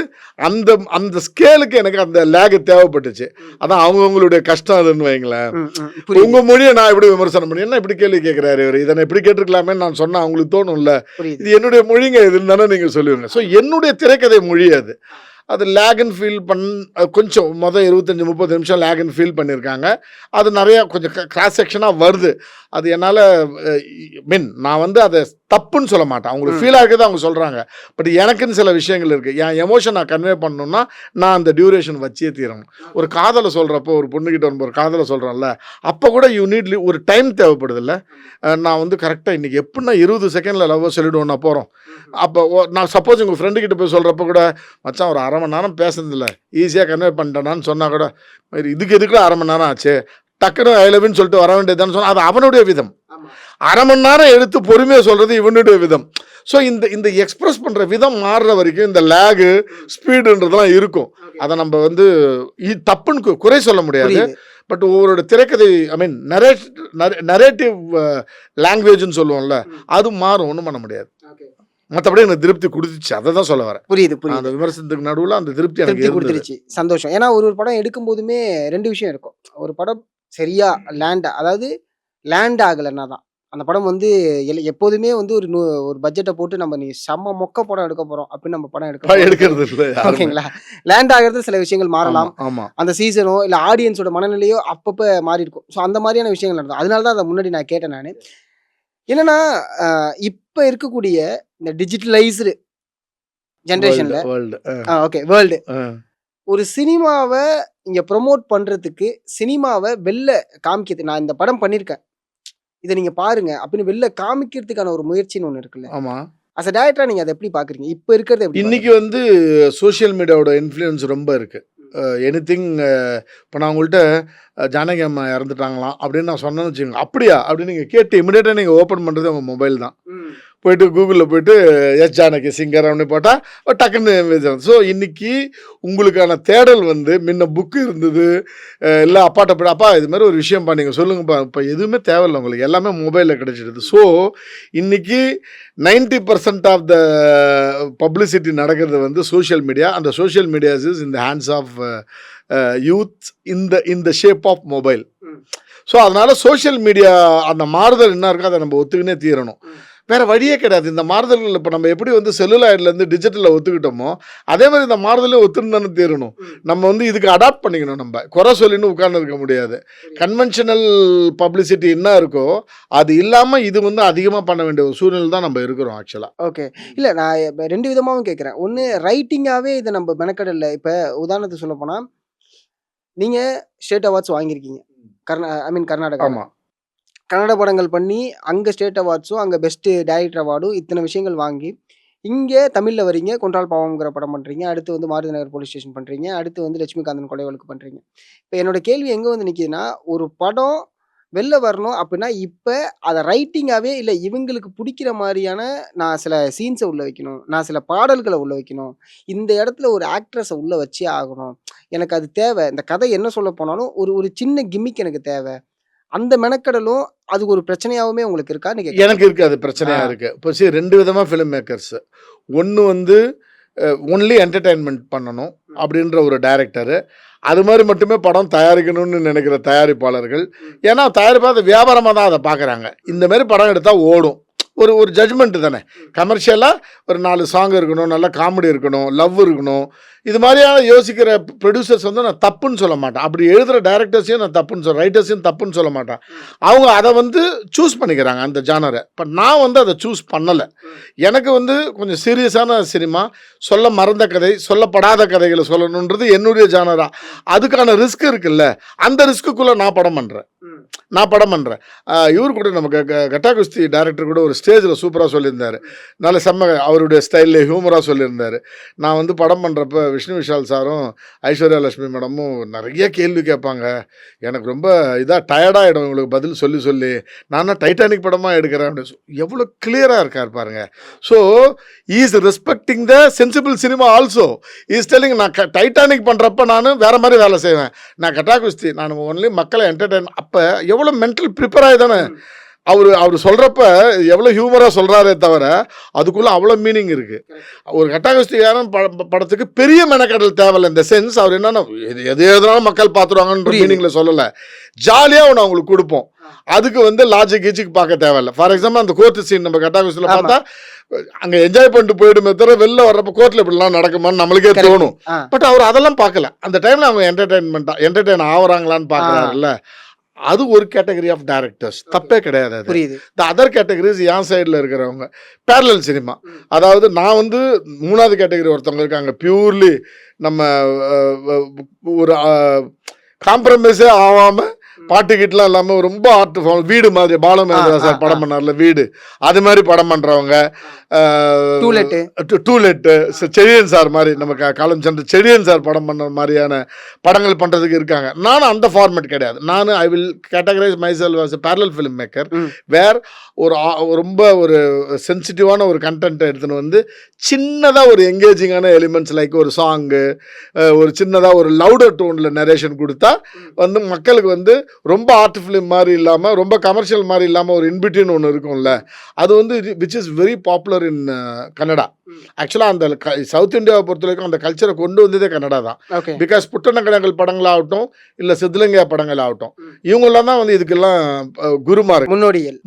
அந்த அந்த ஸ்கேலுக்கு எனக்கு அந்த லேகு தேவைப்பட்டுச்சு. அதான் அவங்கவுங்களுடைய கஷ்டம் அதுன்னு வைங்களேன். உங்கள் மொழியை நான் எப்படி விமர்சனம் பண்ணி என்ன இப்படி கேள்வி கேட்குறாரு இவர், இதனை எப்படி கேட்டிருக்கலாமே நான் சொன்னால் அவங்களுக்கு தோணும்ல, இது என்னுடைய மொழிங்க இதுன்னு தானே நீங்கள் சொல்லுவீங்க. ஸோ என்னுடைய திரைக்கதை மொழி அது லேக்னு ஃபீல் கொஞ்சம் மொதல் 25-30 நிமிஷம் லேக்னு ஃபீல் பண்ணியிருக்காங்க. அது நிறையா கொஞ்சம் கிராஸ் செக்ஷனாக வருது. அது என்னால் நான் வந்து அதை தப்புன்னு சொல்ல மாட்டேன், அவங்களுக்கு ஃபீல் ஆகுது அவங்க சொல்கிறாங்க. பட் எனக்குன்னு சில விஷயங்கள் இருக்குது, என் எமோஷன் நான் கன்வே பண்ணணும்னா நான் அந்த டியூரேஷன் வச்சே தீரணும். ஒரு காதலை சொல்கிறப்போ, ஒரு பொண்ணுக்கிட்ட ஒரு காதலை சொல்கிறேன்ல, அப்போ கூட யூனிட்லி ஒரு டைம் தேவைப்படுது இல்லை. நான் வந்து கரெக்டாக இன்றைக்கி எப்படின்னா 20 செகண்டில் லவ்வை சொல்லிவிடுவோம் நான் போகிறோம். அப்போ நான் சப்போஸ் உங்கள் ஃப்ரெண்டுக்கிட்ட போய் சொல்கிறப்ப கூட, மச்சான் ஒரு 1/2 மணி நேரம் பேசுனதில்ல, ஈஸியாக கன்வே பண்ணிட்டேனான்னு சொன்னால் கூட, இதுக்கு எதுக்குள்ள 1/2 மணி நேரம் ஆச்சு, டக்குன்னு ஐ லவ்னு சொல்லிட்டு வர வேண்டியதுன்னு சொன்னால் அது அவனுடைய விதம். 1/2 மணி நேரம் எடுத்து பொறுமையாக சொல்கிறது இவனுடைய விதம். ஸோ இந்த எக்ஸ்பிரஸ் பண்ணுற விதம் மாறுற வரைக்கும் இந்த லேகு ஸ்பீடுன்றதெல்லாம் இருக்கும். அதை நம்ம வந்து தப்புன்னு குறை சொல்ல முடியாது. பட் ஒவ்வொரு திரைக்கதை நரேட்டிவ் லாங்குவேஜ்னு சொல்லுவோம்ல, அது மாறும், ஒன்றும் பண்ண முடியாது. மற்றபடி எனக்கு திருப்தி கொடுத்துச்சு, அதை தான் சொல்ல வரேன். புரியுது. அந்த விமர்சனத்துக்கு நடுவில் அந்த திருப்தி எனக்கு கொடுத்துருச்சு. சந்தோஷம். ஏன்னா ஒரு படம் எடுக்கும் போதுமே 2 விஷயம் இருக்கும். ஒரு படம் சரியா அதாவது லேண்ட் ஆகலைன்னா தான் அந்த படம் வந்து எப்போதுமே வந்து ஒரு பட்ஜெட்டை போட்டு நம்ம நீ செம்ம மொக்க படம் எடுக்க போறோம் அப்படின்னு நம்ம படம் எடுக்கிறது இல்லை. ஓகேங்களா? லேண்ட் ஆகிறது சில விஷயங்கள் மாறலாம், அந்த சீசனோ இல்லை ஆடியன்ஸோட மனநிலையோ அப்பப்போ மாறி இருக்கும். ஸோ அந்த மாதிரியான விஷயங்கள் நடக்கும். அதனால தான் அதை முன்னாடி நான் கேட்டேன். நான் என்னன்னா, இப்போ இருக்கக்கூடிய இந்த டிஜிட்டலைஸ்டு ஜென்ரேஷன்ல வேர்ல்டு ஒரு சினிமாவை இங்க ப்ரொமோட் பண்றதுக்கு, சினிமாவை வெளில காமிக்கிறது, நான் இந்த படம் பண்ணியிருக்கேன் இதை நீங்க பாருங்க அப்படின்னு வெளில காமிக்கிறதுக்கான ஒரு முயற்சின்னு ஒன்று இருக்குல்ல. ஆமா. அஸ் அ டைரக்டரா நீங்க அதை எப்படி பாக்குறீங்க? இப்போ இருக்கிறது இன்னைக்கு வந்து சோசியல் மீடியாவோட இன்ஃப்ளூயன்ஸ் ரொம்ப இருக்கு. எனிதிங் இப்போ நான் உங்கள்கிட்ட ஜானகி அம்மா இறந்துட்டாங்களாம் அப்படின்னு நான் சொன்னேன்னு வச்சுக்கோங்க, அப்படியா அப்படின்னு நீங்கள் கேட்டு இமிடியேட்டாக நீங்கள் ஓப்பன் பண்ணுறது உங்கள் மொபைல் தான். போயிட்டு கூகுளில் போயிட்டு எஸ் ஜானகி சிங்கர் அப்படின்னு போட்டால் டக்குன்னு. ஸோ இன்னைக்கு உங்களுக்கான தேடல் வந்து முன்ன புக்கு இருந்தது, இல்லை அப்பாட்ட போய்ட்டு அப்பா இது மாதிரி ஒரு விஷயம்ப்பா நீங்கள் சொல்லுங்கப்பா, இப்போ எதுவுமே தேவையில்லை உங்களுக்கு, எல்லாமே மொபைலில் கிடைச்சிடுது. ஸோ இன்னைக்கு 90% ஆஃப் த பப்ளிசிட்டி நடக்கிறது வந்து சோஷியல் மீடியா. அந்த social medias is in the hands of youth in the shape of mobile. So அதனால சோஷியல் மீடியா அந்த மாறுதல் என்ன இருக்கோ அதை நம்ம ஒத்துக்கினே தீரணும், வேற வழியே கிடையாது. இந்த மாறுதல்கள் இப்போ நம்ம எப்படி வந்து செல்லுலாய்ட்லேருந்து டிஜிட்டலில் ஒத்துக்கிட்டோமோ அதே மாதிரி இந்த மாறுதலையும் ஒத்துன்னு தீரணும். நம்ம வந்து இதுக்கு அடாப்ட் பண்ணிக்கணும், நம்ம குறை சொல்லின்னு உட்கார்ந்து இருக்க முடியாது. கன்வென்ஷனல் பப்ளிசிட்டி என்ன இருக்கோ அது இல்லாமல் இது வந்து அதிகமாக பண்ண வேண்டிய ஒரு சூழ்நிலை தான் நம்ம இருக்கிறோம் ஆக்சுவலாக. ஓகே, இல்லை நான் 2 விதமாகவும் கேட்குறேன். ஒன்று, ரைட்டிங்காகவே இதை நம்ம மெனக்கடலை. இப்போ உதாரணத்துக்கு சொல்ல போனால், நீங்கள் ஸ்டேட் அவார்ட்ஸ் வாங்கியிருக்கீங்க கர்நாடகா. ஆமாம், கன்னட படங்கள் பண்ணி அங்கே ஸ்டேட் அவார்ட்ஸும் அங்கே பெஸ்ட்டு டைரக்டர் அவார்டும் இத்தனை விஷயங்கள் வாங்கி இங்கே தமிழில் வரீங்க, கொன்றால் பாவம்ங்கிற படம் பண்ணுறீங்க, அடுத்து வந்து மாருதி நகர் போலீஸ் ஸ்டேஷன் பண்ணுறீங்க, அடுத்து வந்து லட்சுமிகாந்தன் கொலை வழக்கு பண்ணுறீங்க. இப்போ என்னோட கேள்வி எங்கே வந்து நிற்கிதுன்னா, ஒரு படம் வெளில வரணும் அப்படின்னா இப்போ அதை ரைட்டிங்காகவே இல்லை இவங்களுக்கு பிடிக்கிற மாதிரியான நான் சில சீன்ஸை உள்ளே வைக்கணும், நான் சில பாடல்களை உள்ளே வைக்கணும், இந்த இடத்துல ஒரு ஆக்ட்ரஸை உள்ளே வச்சே ஆகணும், எனக்கு அது தேவை, இந்த கதை என்ன சொல்ல போனாலும் ஒரு சின்ன கிம்மிக் எனக்கு தேவை, அந்த மெனக்கடலும் அதுக்கு ஒரு பிரச்சனையாகவுமே உங்களுக்கு இருக்கா? எனக்கு இருக்கு, அது பிரச்சனையாக இருக்குது. இப்போ சரி, 2 விதமாக ஃபிலிம் மேக்கர்ஸ். ஒன்று வந்து ஒன்லி என்டர்டெயின்மெண்ட் பண்ணணும் அப்படின்ற ஒரு டைரக்டரு, அது மாதிரி மட்டுமே படம் தயாரிக்கணும்னு நினைக்கிற தயாரிப்பாளர்கள். ஏன்னா தயாரிப்பாக அதை வியாபாரமாக தான் அதை பார்க்குறாங்க. இந்த மாதிரி படம் எடுத்தால் ஓடும், ஒரு ஒரு ஜட்ஜ்மெண்ட் தானே. கமர்ஷியலாக ஒரு 4 சாங் இருக்கணும், நல்ல காமெடி இருக்கணும், லவ் இருக்கணும், இது மாதிரியான யோசிக்கிற ப்ரொடியூசர்ஸ் வந்து நான் தப்புன்னு சொல்ல மாட்டேன். அப்படி எழுதுகிற டைரக்டர்ஸையும் நான் தப்புன்னு சொல்ல, ரைட்டர்ஸையும் தப்புன்னு சொல்ல மாட்டேன். அவங்க அதை வந்து சூஸ் பண்ணிக்கிறாங்க அந்த ஜானரை. இப்போ நான் வந்து அதை சூஸ் பண்ணலை. எனக்கு வந்து கொஞ்சம் சீரியஸான சினிமா, சொல்ல மறந்த கதை, சொல்லப்படாத கதைகளை சொல்லணுன்றது என்னுடைய ஜானரா. அதுக்கான ரிஸ்க் இருக்குல்ல, அந்த ரிஸ்க்குள்ளே நான் படம் பண்ணுறேன். இவர் கூட நமக்கு கட்டா குஸ்தி டைரக்டர் கூட ஒரு ஸ்டேஜில் சூப்பராக சொல்லியிருந்தார். நல்ல செம்ம அவருடைய ஸ்டைலில் ஹியூமராக சொல்லியிருந்தார். நான் வந்து படம் பண்ணுறப்ப விஷ்ணு விஷால் சாரும் ஐஸ்வர்யா லட்சுமி மேடமும் நிறைய கேள்வி கேட்பாங்க. எனக்கு ரொம்ப இதாக டயர்டாகிடும் உங்களுக்கு பதில் சொல்லி சொல்லி. நான் டைட்டானிக் படமாக எடுக்கிறேன் அப்படின்னு எவ்வளோ கிளியராக இருக்கார் பாருங்க. So is respecting the sensible cinema also. Is telling நான் டைட்டானிக் பண்ணுறப்ப நான் வேறு மாதிரி வேலை செய்வேன். நான் கட்டா குஸ்தி நான் ஒன்லி மக்களை என்டர்டெயின். அப்போ எவ்வளோ மென்டல் ப்ரிப்பேர் ஆகி தானே அவர் சொல்கிறப்ப எவ்வளோ ஹியூமராக சொல்கிறாரே தவிர அதுக்குள்ளே அவ்வளோ மீனிங் இருக்குது. ஒரு கட்டாகஸ்தியான படத்துக்கு பெரிய மெனக்கடல் தேவையில்லை. இந்த சென்ஸ் அவர் என்னென்னா எது எதுனாலும் மக்கள் பார்த்துருவாங்கன்ற மீனிங்கில் சொல்லலை. ஜாலியாக ஒன்று அவங்களுக்கு கொடுப்போம். அதுக்கு வந்து லாஜிக் கீஜிக் பார்க்க தேவையில்லை. ஃபார் எக்ஸாம்பிள் அந்த கோர்ட்டு சீன் நம்ம கட்டாகஸ்தியில் பார்த்தா அங்கே என்ஜாய் பண்ணிட்டு போயிடுமே தவிர வெளில வர்றப்ப கோர்ட்டில் இப்படிலாம் நடக்குமான்னு நம்மளுக்கே தோணும். பட் அவர் அதெல்லாம் பார்க்கல. அந்த டைமில் அவங்க என்டர்டெயின் ஆகுறாங்களான்னு பார்க்குறாருல்ல. அது ஒரு கேட்டகரி ஆஃப் டைரக்டர்ஸ், தப்பே கிடையாது. இந்த அதர் கேட்டகரிஸ் என் சைடில் இருக்கிறவங்க பேரலல் சினிமா. அதாவது நான் வந்து 3வது கேட்டகரி ஒருத்தவங்க இருக்காங்க. பியூர்லி நம்ம ஒரு காம்ப்ரமைஸே ஆகாமல் பாட்டுக்கிட்டலாம் இல்லாமல் ரொம்ப ஆர்ட் ஃபார்ம், வீடு மாதிரி பாலமேந்திரா சார் படம் பண்ணார்ல வீடு, அது மாதிரி படம் பண்ணுறவங்க. டூலெட்டு செழியன் சார் மாதிரி நம்ம காலம் சென்ற செழியன் சார் படம் பண்ண மாதிரியான படங்கள் பண்ணுறதுக்கு இருக்காங்க. நானும் அந்த ஃபார்மேட் கிடையாது. நான் I will categorise myself as a parallel film maker where ரொம்ப ஒரு சென்சிட்டிவான ஒரு கண்டென்ட்டை எடுத்துன்னு வந்து சின்னதாக ஒரு என்கேஜிங்கான எலிமெண்ட்ஸ் லைக் ஒரு சாங்கு, ஒரு சின்னதாக ஒரு லவுடர் டோனில் நரேஷன் கொடுத்தா வந்து மக்களுக்கு வந்து ரொம்ப ஆர்ட் ஃபிலிம் மாதிரி இல்லாமல் ரொம்ப கமர்ஷியல் மாதிரி இல்லாமல் ஒரு இன்பிட்வீன் ஒன்று இருக்கும்ல. அது வந்து விச் இஸ் வெரி பாப்புலர் இன் கன்னடா. ஆக்சுவலாக அந்த சவுத் இந்தியாவை பொறுத்த வரைக்கும் அந்த கல்ச்சரை கொண்டு வந்ததே கன்னடா தான். பிகாஸ் புட்டணக்கடங்கள் படங்களாகட்டும் இல்லை சித்தலிங்கா படங்கள் ஆகட்டும், இவங்கெல்லாம் தான் வந்து இதுக்கெல்லாம் குருமார்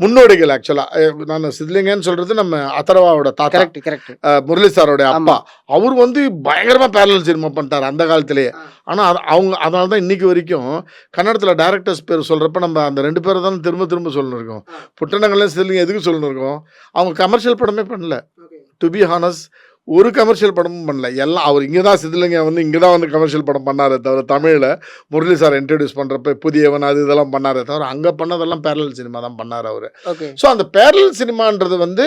முன்னோடிகள். ஆக்சுவலாக நான் சித்தலிங்கன்னு சொல்றது நம்ம அதர்வாவோட தாத்தா முரளி சாரோட அப்பா. அவர் வந்து பயங்கரமாக பேரலல் சினிமா பண்ணிட்டார் அந்த காலத்திலேயே. ஆனால் அவங்க அதனால தான் இன்னைக்கு வரைக்கும் கன்னடத்தில் டைரக்டர்ஸ் பேர் சொல்கிறப்ப நம்ம அந்த 2 பேரை தான் திரும்ப திரும்ப சொல்லணும் இருக்கோம். புட்டணங்கள்லாம் சித்தலிங்க எதுக்கு சொல்லணும் இருக்கோம்? அவங்க கமர்ஷியல் படமே பண்ணல. டு பி ஹானஸ்ட் ஒரு கமர்ஷியல் படமும் பண்ணல. எல்லாம் அவர் இங்கே தான் சித்தலிங்க வந்து இங்கே தான் வந்து கமர்ஷியல் படம் பண்ணாரே தவிர தமிழில் முரளி சார் இன்ட்ரடியூஸ் பண்ணுறப்ப புதியவன் அது இதெல்லாம் பண்ணாரே தவிர அங்கே பண்ணதெல்லாம் பேரலல் சினிமா தான் பண்ணார் அவர். ஸோ அந்த பேரலல் சினிமான்றது வந்து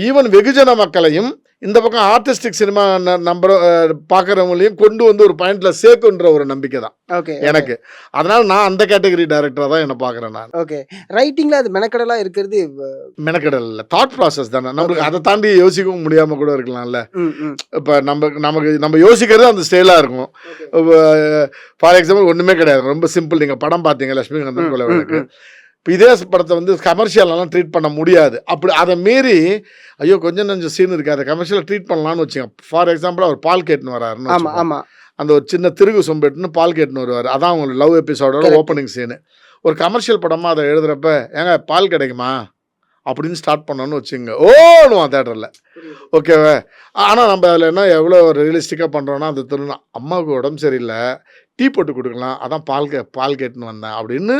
ஈவன் வெகுஜன மக்களையும் இந்த பக்கம் ஆர்டிஸ்டிக் சினிமா நம்பர் பார்க்குறவங்களையும் கொண்டு வந்து ஒரு பாயிண்ட்ல சேர்க்குன்ற ஒரு நம்பிக்கை தான் எனக்கு. அதனால நான் அந்த கேட்டகரி டைரக்டரா தான் என்ன பார்க்குறேன் நான். ஓகே, ரைட்டிங்ல அது மெனக்கடலா இருக்கிறது மெனக்கடல் இல்லை, தாட் ப்ராசஸ் தானே. நம்மளுக்கு அதை தாண்டி யோசிக்கவும் முடியாம கூட இருக்கலாம்ல. இப்போ நம்ம யோசிக்கிறது அந்த ஸ்டைலாக இருக்கும். ஃபார் எக்ஸாம்பிள் ஒன்றுமே கிடையாது, ரொம்ப சிம்பிள். நீங்கள் படம் பார்த்தீங்க லட்சுமிகாந்தன் கொலை வழக்கு. இப்போ இதே படத்தை வந்து கமர்ஷியலெலாம் ட்ரீட் பண்ண முடியாது. அப்படி அதை மீறி ஐயோ கொஞ்சம் சீன் இருக்குது, அதை கமர்ஷியலாக ட்ரீட் பண்ணலான்னு வச்சுக்கோங்க. ஃபார் எக்ஸாம்பிள் அவர் பால் கேட்டுன்னு வராருன்னு, அந்த ஒரு சின்ன திருகு சொம்பெட்டுன்னு பால் கேட்டுன்னு வருவார். அதான் அவங்களுக்கு லவ் எபிசோடோட ஓப்பனிங் சீனு. ஒரு கமர்ஷியல் படமாக அதை எழுதுறப்ப ஏங்க பால் கிடைக்குமா அப்படின்னு ஸ்டார்ட் பண்ணோன்னு வச்சுங்க, ஓடுவான் தேட்டரில். ஓகேவா? ஆனால் நம்ம அதில் என்ன எவ்வளோ ரியலிஸ்டிக்காக பண்ணுறோன்னா, அது திருநா அம்மாவுக்கு உடம்பு சரியில்லை, டீ போட்டு கொடுக்கலாம், அதான் பால் கேட்டுன்னு வந்தேன் அப்படின்னு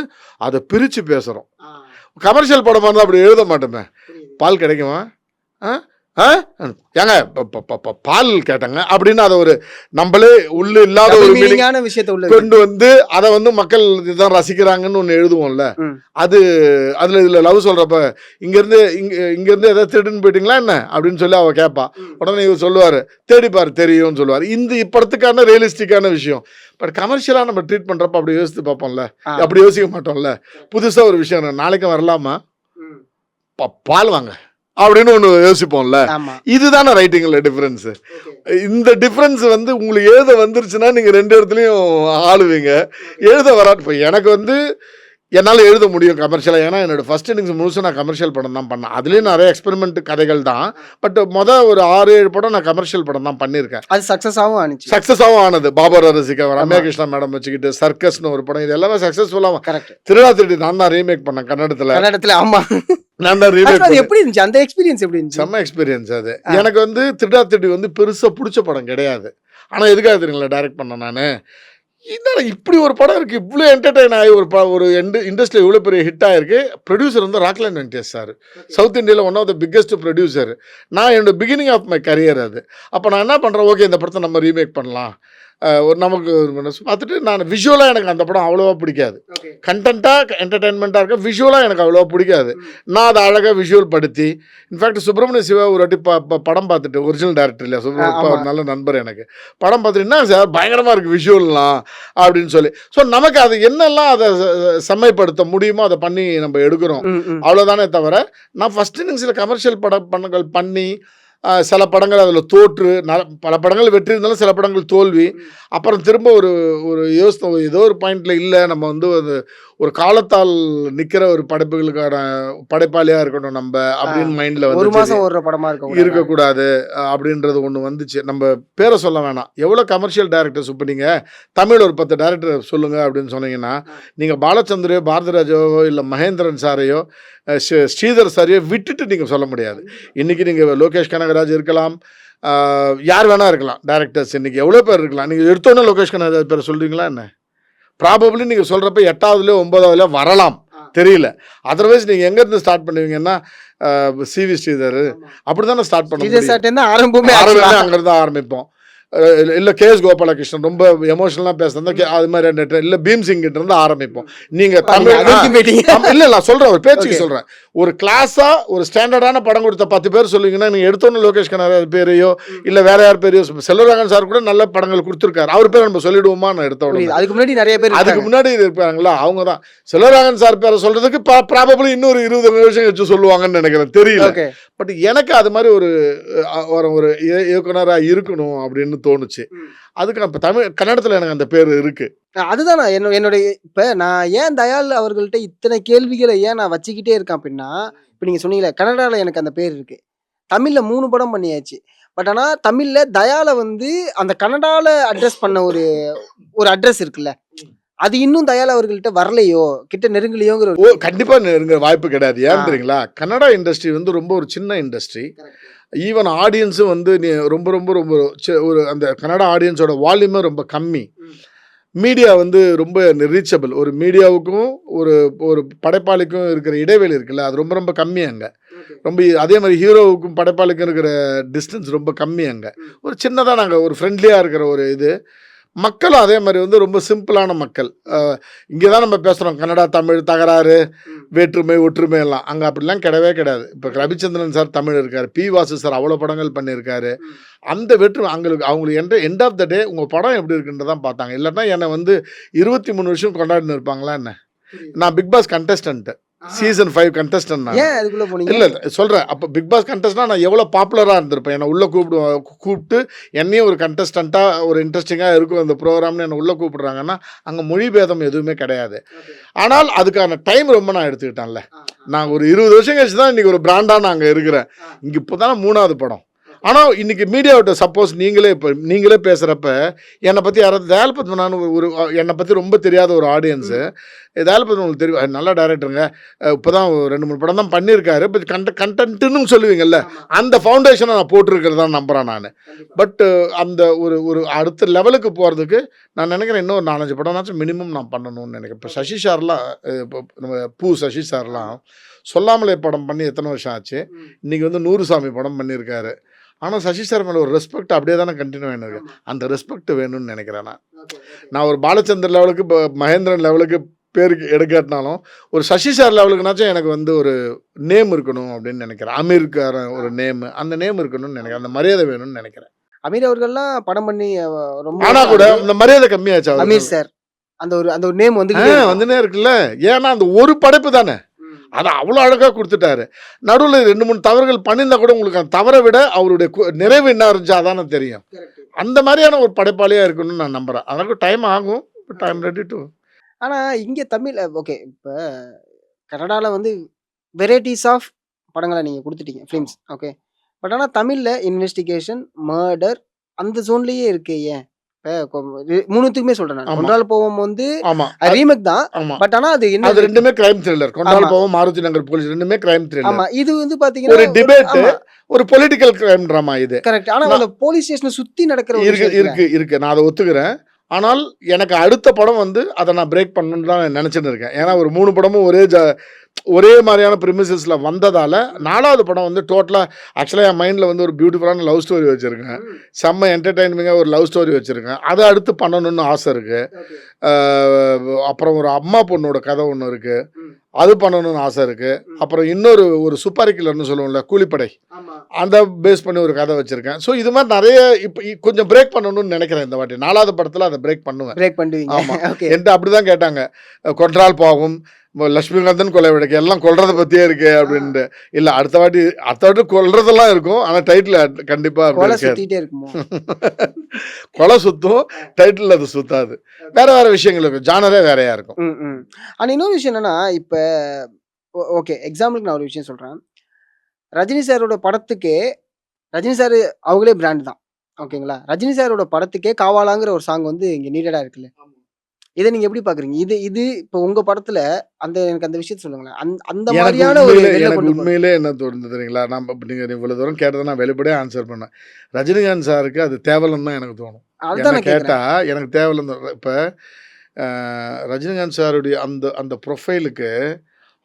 அதை பிரித்து பேசுகிறோம். கமர்ஷியல் படமாக இருந்தால் அப்படி எழுத மாட்டோமே. பால் கிடைக்குமா, ஏங்க பால் கேட்டாங்க அப்படின்னு அதை ஒரு நம்மளே உள்ள இல்லாத ஒரு விஷயத்தை கொண்டு வந்து அதை வந்து மக்கள் இதுதான் ரசிக்கிறாங்கன்னு ஒன்று எழுதுவோம்ல. அது அதில் இதில் லவ் சொல்கிறப்ப இங்கேருந்து எதாவது திருடுன்னு போயிட்டீங்களா என்ன அப்படின்னு சொல்லி அவள் கேட்பா. உடனே இவர் சொல்லுவார் தேடிப்பார் தெரியும்னு சொல்லுவார். இந்த இப்படத்துக்கான ரியலிஸ்டிக்கான விஷயம். பட் கமர்ஷியலாக நம்ம ட்ரீட் பண்ணுறப்ப அப்படி யோசித்து பார்ப்போம்ல, அப்படி யோசிக்க மாட்டோம்ல. புதுசாக ஒரு விஷயம் நாளைக்கு வரலாமா பால் வாங்க அப்படின்னு ஒன்று யோசிப்போம்ல. இதுதானே ரைட்டிங்ல டிஃபரன்ஸ். இந்த டிஃபரன்ஸ் வந்து உங்களுக்கு எழுத வந்துருச்சுன்னா நீங்கள் 2 இடத்துலையும் ஆளுவீங்க. எழுத வராது. இப்போ எனக்கு வந்து என்னால் எழுத முடியும் கமர்ஷியலாக. ஏன்னா என்னோட ஃபர்ஸ்ட் இன்னிங்ஸ் முழுசும் நான் கமர்ஷியல் படம் தான் பண்ணேன். அதுலேயும் நிறைய எக்ஸ்பெரிமெண்ட் கதைகள் தான். பட் ஒரு 6-7 படம் நான் கமர்ஷியல் படம் தான் பண்ணியிருக்கேன். அது சக்ஸஸாகவும் ஆனது. பாபர் ரசிகா, ரம்யா கிருஷ்ணா மேடம் வச்சுக்கிட்டு சர்க்கஸ்னு ஒரு படம், இது எல்லாமே சக்ஸஸ்ஃபுல்லாக. திருடா திருடி நான் தான் ரீமேக் பண்ணேன் கன்னடத்தில். ஆமாம், நான் தான் அது ரீமேக் எப்படி இருந்துச்சு அந்த எக்ஸ்பீரியன்ஸ் எப்படி இருந்துச்சு? செம்ம எக்ஸ்பீரியன்ஸ் அது. எனக்கு வந்து திருடா திருடி வந்து பெருசாக பிடிச்ச படம் கிடையாது. ஆனால் எதுக்காக தெரியுங்களா டைரக்ட் பண்ணேன் நான், என்னடா இப்படி ஒரு படம் இருக்குது, இவ்வளோ என்டர்டெயின் ஆகி ஒரு இண்டஸ்ட்ரியில் இவ்வளோ பெரிய ஹிட் ஆகிருக்கு. ப்ரொடியூசர் வந்து ராக்லைன் வெங்கடேஷ் சார், சவுத் இந்தியாவில் one of the biggest producer. நான் என்னோட பிகினிங் ஆஃப் மை கரியர் அது. அப்போ நான் என்ன பண்ணுறேன், ஓகே இந்த படத்தை நம்ம ரீமேக் பண்ணலாம். ஒரு நமக்கு பார்த்துட்டு நான் விஷுவலாக எனக்கு அந்த படம் அவ்வளோவா பிடிக்காது. கண்டென்ட்டாக என்டர்டெயின்மெண்ட்டாக இருக்க, விஷுவலாக எனக்கு அவ்வளோவா பிடிக்காது. நான் அதை அழகாக விஷுவல் படுத்தி, இன்ஃபேக்ட் சுப்பிரமணிய சிவா ஒரு வாட்டி படம் பார்த்துட்டு, ஒரிஜினல் டேரக்டர் இல்லையா சுப்பிரமணிய, ஒரு நல்ல நண்பர் எனக்கு, படம் பார்த்துட்டு என்ன சார் பயங்கரமாக இருக்குது விஷுவல்லாம் அப்படின்னு சொல்லி. ஸோ நமக்கு அது என்னெல்லாம் அதை செம்மைப்படுத்த முடியுமோ அதை பண்ணி நம்ம எடுக்கிறோம், அவ்வளோதானே தவிர நான் ஃபஸ்ட் இன்னிங்ஸில் கமர்ஷியல் படங்கள் பண்ணி சில படங்கள் அதில் தோற்று, பல படங்கள் வெற்றி இருந்தாலும் சில படங்கள் தோல்வி, அப்புறம் திரும்ப ஒரு யோசனை ஏதோ ஒரு பாயிண்டில் இல்லை நம்ம வந்து ஒரு காலத்தால் நிற்கிற ஒரு படைப்புகளுக்கான படைப்பாளியாக இருக்கணும் நம்ம அப்படின்னு மைண்டில் வந்து ஒரு மாதம் ஒரு படமாக இருக்கக்கூடாது அப்படின்றது ஒன்று வந்துச்சு. நம்ம பேரை சொல்ல வேணாம், எவ்வளோ கமர்ஷியல் டைரக்டர்ஸ் இப்போ நீங்கள் தமிழ் ஒரு 10 டைரக்டர் சொல்லுங்கள் அப்படின்னு சொன்னீங்கன்னா, நீங்கள் பாலச்சந்திரையோ பாரதிராஜாவோ இல்லை மகேந்திரன் சாரையோ ஸ்ரீதர் சாரையோ விட்டுட்டு நீங்கள் சொல்ல முடியாது. இன்றைக்கி நீங்கள் லோகேஷ் கனகராஜ் இருக்கலாம், யார் வேணா இருக்கலாம் டைரக்டர்ஸ், இன்றைக்கி எவ்வளோ பேர் இருக்கலாம். நீங்கள் எடுத்தோன்னே லோகேஷ் கனகராஜ் பேர் சொல்கிறீங்களா என்ன? ப்ராபப்ளி நீங்கள் சொல்கிறப்ப 8வதுலையோ 9வதுலையோ வரலாம், தெரியல. அதர்வைஸ் நீங்கள் எங்கேருந்து ஸ்டார்ட் பண்ணுவீங்கன்னா சிவி ஸ்ரீதர் அப்படி தானே ஸ்டார்ட் பண்ண முடியும். ஆரம்பமே அங்கேருந்து ஆரம்பிப்போம். இல்லை கேஎஸ் கோபாலகிருஷ்ணன் ரொம்ப எமோஷனலாக பேசுகிறதா அது மாதிரி, இல்லை பீம் சிங் கிட்ட இருந்து ஆரம்பிப்போம். நீங்கள் தமிழ் இல்லை நான் சொல்கிறேன், ஒரு பேச்சுக்கு சொல்கிறேன், ஒரு கிளாஸாக ஒரு ஸ்டாண்டர்டான படம் கொடுத்த 10 பேர் சொல்லுவீங்கன்னா நீங்கள் எடுத்தோன்னு லோகேஷ் கனகராஜ் பேரையோ இல்லை வேற யார் பேரையோ, செல்வராகவன் சார் கூட நல்ல படங்கள் கொடுத்துருக்காரு, அவர் பேர் நம்ம சொல்லிடுவோமா? நான் எடுத்தோட அதுக்கு முன்னாடி நிறைய பேர் அதுக்கு முன்னாடி இருப்பாங்களா, அவங்க தான் செல்வராகவன் சார் பேரை சொல்கிறதுக்கு ப்ராபபிளி இன்னொரு 20 வருஷம் வச்சு சொல்லுவாங்கன்னு நினைக்கிறேன், தெரியல. பட் எனக்கு அது மாதிரி ஒரு இயக்குனராக இருக்கணும் அப்படின்னு தோணுச்சு. அதுக்கு நான் இப்போ கன்னடத்தில் எனக்கு அந்த பேர் இருக்கு. அதுதான் என்னுடைய இப்போ நான் ஏன் தயாள் அவர்கள்ட்ட இத்தனை கேள்விகளை ஏன் நான் வச்சுக்கிட்டே இருக்கேன் அப்படின்னா, இப்போ நீங்கள் சொன்னீங்களே கன்னடாவில் எனக்கு அந்த பேர் இருக்கு, தமிழில் 3 படம் பண்ணியாச்சு. பட் ஆனால் தமிழில் தயாளை வந்து அந்த கன்னடாவில் அட்ரஸ் பண்ண ஒரு அட்ரஸ் இருக்குல்ல, அது இன்னும் தயாள் அவர்கள்ட்ட வரலையோ, கிட்ட நெருங்கலையோங்கிற கண்டிப்பாக நெருங்குற வாய்ப்பு கிடையாது. ஏன் தெரியுங்களா, கன்னடா இண்டஸ்ட்ரி வந்து ரொம்ப ஒரு சின்ன இண்டஸ்ட்ரி. ஈவன் ஆடியன்ஸும் வந்து ரொம்ப ரொம்ப ரொம்ப ஒரு அந்த கன்னடா ஆடியன்ஸோட வால்யூமே ரொம்ப கம்மி. மீடியா வந்து ரொம்ப ரீச்சபிள். ஒரு மீடியாவுக்கும் ஒரு படைப்பாளிக்கும் இருக்கிற இடைவெளி இருக்குல்ல, அது ரொம்ப ரொம்ப கம்மி அங்கே. ரொம்ப அதே மாதிரி ஹீரோவுக்கும் படைப்பாளிக்கும் இருக்கிற டிஸ்டன்ஸ் ரொம்ப கம்மி அங்கே. ஒரு சின்னதாக நாங்கள் ஒரு ஃப்ரெண்ட்லியாக இருக்கிற ஒரு இது. மக்களும் அதே மாதிரி வந்து ரொம்ப சிம்பிளான மக்கள். இங்கே தான் நம்ம பேசுகிறோம் கன்னடா தமிழ் தகராறு வேற்றுமை ஒற்றுமை எல்லாம், அங்கே அப்படிலாம் கிடையவே கிடையாது. இப்போ ரவிச்சந்திரன் சார் தமிழ் இருக்கார், பி வாசு சார் அவ்வளோ படங்கள் பண்ணியிருக்காரு. அந்த வேற்றுமை அவங்களுக்கு எண்ட் ஆஃப் த டே உங்கள் படம் எப்படி இருக்குன்றதான் பார்த்தாங்க. இல்லைன்னா என்னை வந்து 23 வருஷம் கொண்டாடினு இருப்பாங்களா என்ன? நான் Bigg Boss contestant, season 5 contestant. இல்லை சொல்கிறேன், அப்போ பிக் பாஸ் கண்டஸ்டன்ட் நான் எவ்வளோ பாப்புலராக இருந்திருப்பேன். என்னை உள்ளே கூப்பிட்டு என்னையும் ஒரு கண்டஸ்டண்ட்டாக ஒரு இன்ட்ரெஸ்டிங்காக இருக்கும் அந்த ப்ரோக்ராம்னு என்னை உள்ளே கூப்பிடுறாங்கன்னா அங்கே மொழி பேதம் எதுவுமே கிடையாது. ஆனால் அதுக்கான டைம் ரொம்ப நான் எடுத்துக்கிட்டேன்ல. நான் ஒரு 20 வருஷம் கழிச்சு தான் இன்றைக்கி ஒரு பிராண்டாக நான் அங்கே இருக்கிறேன். இங்கே இப்போ தானே 3வது படம். ஆனால் இன்றைக்கி மீடியாவிட்ட சப்போஸ் நீங்களே பேசுகிறப்ப என்னை பற்றி யாராவது தயாள் பத்மனான்னு என்னை பற்றி ரொம்ப தெரியாத ஒரு ஆடியன்ஸு, தயாள் பத்மன் உங்களுக்கு தெரியும் நல்ல டைரக்டருங்க, இப்போ தான் 2-3 படம் தான் பண்ணியிருக்காரு, பட் கண்டென்ட்டுன்னு சொல்லுவீங்கல்ல, அந்த ஃபவுண்டேஷனை நான் போட்டிருக்கிறதா நம்புகிறேன் நான். பட் அந்த ஒரு அடுத்த லெவலுக்கு போகிறதுக்கு நான் நினைக்கிறேன் இன்னும் 4-5 படம்னாச்சும் மினிமம் நான் பண்ணணும்னு நினைக்கிறேன். இப்போ சசி சார்லாம், இப்போ நம்ம சசி சார்லாம் சொல்லாமலே படம் பண்ணி எத்தனை வருஷம் ஆச்சு, இன்றைக்கி வந்து 100 சாமி படம் பண்ணியிருக்காரு. ஆனால் சசி சார் மேலே ஒரு ரெஸ்பெக்ட் அப்படியே தானே கண்டினியூ ஆகிருக்கு. அந்த ரெஸ்பெக்ட் வேணும்னு நினைக்கிறேன் நான் ஒரு பாலச்சந்தர் லெவலுக்கு இப்போ மகேந்திரன் லெவலுக்கு பேருக்கு எடுக்காட்டினாலும் ஒரு சசி சார் லெவலுக்குனாச்சும் எனக்கு வந்து ஒரு நேம் இருக்கணும் அப்படின்னு நினைக்கிறேன். அமீர்கார ஒரு நேம், அந்த நேம் இருக்கணும்னு நினைக்கிறேன், அந்த மரியாதை வேணும்னு நினைக்கிறேன். அமீர் அவர்கள்லாம் படம் பண்ணி ரொம்ப, ஆனால் கூட இந்த மரியாதை கம்மியாச்சு. அமீர் சார் அந்த ஒரு நேம் வந்துனே இருக்குல்ல, ஏன்னா அந்த ஒரு படைப்பு தானே, அதை அவ்வளோ அழகாக கொடுத்துட்டாரு. நடுவில் 2-3 தவறுகள் பண்ணியிருந்தா கூட உங்களுக்கு அந்த தவறை விட அவருடைய நிறைவு என்ன இருந்துச்சா தானே தெரியும். அந்த மாதிரியான ஒரு படைப்பாளியாக இருக்கணும்னு நான் நம்புகிறேன். அதற்கு டைம் ஆகும், but I am ready to. ஆனால் இங்கே தமிழ் ஓகே, இப்போ கன்னடாவில் வந்து வெரைட்டிஸ் ஆஃப் படங்களை நீங்கள் கொடுத்துட்டீங்க ஃபிலிம்ஸ், ஓகே. பட் ஆனால் தமிழில் இன்வெஸ்டிகேஷன் மர்டர் அந்த ஜோன்லேயே இருக்கு. ஏன் மூணுத்துக்குமே சொல்றேன் நான். ஆமா. கொன்றால் போவோம் வந்து ஆமா ரீமேக் தான். ஆமா பட் ஆனா அது என்ன அது ரெண்டுமே கிரைம் த்ரில்லர். கொண்டால் ஆமா. போவோம், மாருதி நகர் போலீஸ் ரெண்டுமே கிரைம் த்ரில்லர். ஆமா இது வந்து பாத்தீங்கன்னா ஒரு டிபேட், ஆமா ஒரு பொலிட்டிக்கல் கிரைம் ட்ராமா இது. கரெக்ட். ஆனா அந்த போலீஸ் ஸ்டேஷனை சுத்தி நடக்கிற ஒரு இருக்கு விஷயம் இருக்குல்ல. இருக்கு இருக்கு நான் அதை ஒத்துக்கிறேன். ஆனால் எனக்கு அடுத்த படம் வந்து அதை நான் பிரேக் பண்ணணும்னு தான் நினைச்சுட்டு இருக்கேன். ஏன்னா ஒரு 3 படமும் ஒரே மாதிரியான ப்ரிமிசஸ்ல வந்ததால 4வது படம் வந்து டோட்டலா ஆக்சுவலா என் மைண்ட்ல வந்து ஒரு பியூட்டிஃபுல்லான லவ் ஸ்டோரி வச்சிருக்கேன். செம்ம என்டர்டைன்மிங்கா ஒரு லவ் ஸ்டோரி வச்சிருக்கேன். அதை அடுத்து பண்ணணும்னு ஆசை இருக்கு. அப்புறம் ஒரு அம்மா பொண்ணோட கதை ஒன்று இருக்கு, அது பண்ணணும்னு ஆசை இருக்கு. அப்புறம் இன்னொரு ஒரு சூப்பர் கில்லர்னு சொல்லுவோம்ல, கூலிப்படை, அந்த பேஸ் பண்ணி ஒரு கதை வச்சிருக்கேன். ஸோ இது மாதிரி நிறைய இப்போ கொஞ்சம் பிரேக் பண்ணணும்னு நினைக்கிறேன் இந்த வாட்டி. 4வது படத்தில் அதை பிரேக் பண்ணுவேன். பிரேக் பண்ணுவீங்க. ஆமா ஓகே. என்கிட்ட அப்படிதான் கேட்டாங்க, கொன்றால் போகும், லட்சுமிகாந்தன் கொலை வழக்கு எல்லாம் கொல்றதை பத்தியே இருக்கு அப்படின்ட்டு. இல்ல அடுத்த வாட்டி கொல்றதெல்லாம் இருக்கும், ஆனா டைட்டில் கண்டிப்பா அப்படி கொலை இருக்காது. சுத்திட்டே இருக்குமோ? கொலை சுத்தும், டைட்டில் அது சுத்தாது. வேற விஷயங்கள் இருக்கும், ஜானரே வேறையா இருக்கும். ஆனா இன்னொரு விஷயம் என்னன்னா, இப்ப ஓகே எக்ஸாம்பிளுக்கு நான் ஒரு விஷயம் சொல்றேன். ரஜினி சாரோட படத்துக்கே ரஜினி சார் அவங்களே பிராண்ட் தான். ஓகேங்களா? ரஜினி சாரோட படத்துக்கே காவாலாங்கிற ஒரு சாங் வந்து இங்க நீடடா இருக்குல்ல. இதை நீங்க எப்படி பாக்குறீங்க? இது இப்போ உங்க படத்துல எனக்கு அந்த விஷயத்த சொல்லுங்களேன். அந்த எனக்கு மாதிரியான ஒரு வெளில எனக்கு கொண்டு போறது. உண்மையிலே என்ன தோணுது தெரியுங்களா, நீங்க இவ்வளவு தூரம் கேட்டதை நான் வெளிப்படையா ஆன்சர் பண்ணேன். ரஜினிகாந்த் சாருக்கு அது தேவலன்னு தான் எனக்கு தோணும். அதுதான் என்ன நான் கேட்கிறேன். கேட்டா எனக்கு தேவலன்னு. இப்ப ரஜினிகாந்த் சாருடைய அந்த அந்த ப்ரொஃபைலுக்கு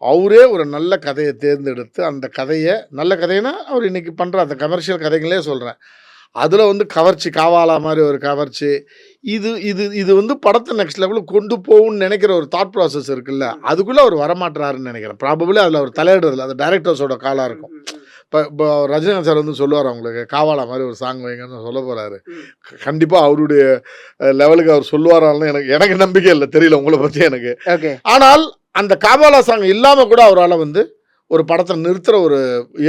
அவரே ஒரு நல்ல கதையை தேர்ந்தெடுத்து, அந்த கதையை நல்ல கதைன்னா அவர் இன்னைக்கு பண்ற அந்த கமர்ஷியல் கதைகளே சொல்றேன், அதுல வந்து கவர்ச்சி, காவாலா மாதிரி ஒரு கவர்ச்சி, இது இது இது வந்து படத்தை நெக்ஸ்ட் லெவலுக்கு கொண்டு போகும்னு நினைக்கிற ஒரு தாட் ப்ராசஸ் இருக்குல்ல, அதுக்குள்ள அவர் வரமாட்டாருன்னு நினைக்கிறேன். ப்ராபபிளி அதுல அவர் தலையிடுறதுல அது டைரக்டர்ஸோட காலா இருக்கும். இப்போ ரஜினிகாந்த் சார் வந்து சொல்லுவார், அவங்களுக்கு காவாலா மாதிரி ஒரு சாங் வைங்கன்னு சொல்ல போறாரு. கண்டிப்பா அவருடைய லெவலுக்கு அவர் சொல்லுவாரான்னு எனக்கு நம்பிக்கை இல்லை, தெரியல உங்களை பத்தி எனக்கு. ஓகே. ஆனால் அந்த காவாலா சாங் இல்லாம கூட அவரால் வந்து ஒரு படத்தை நிறுத்துற ஒரு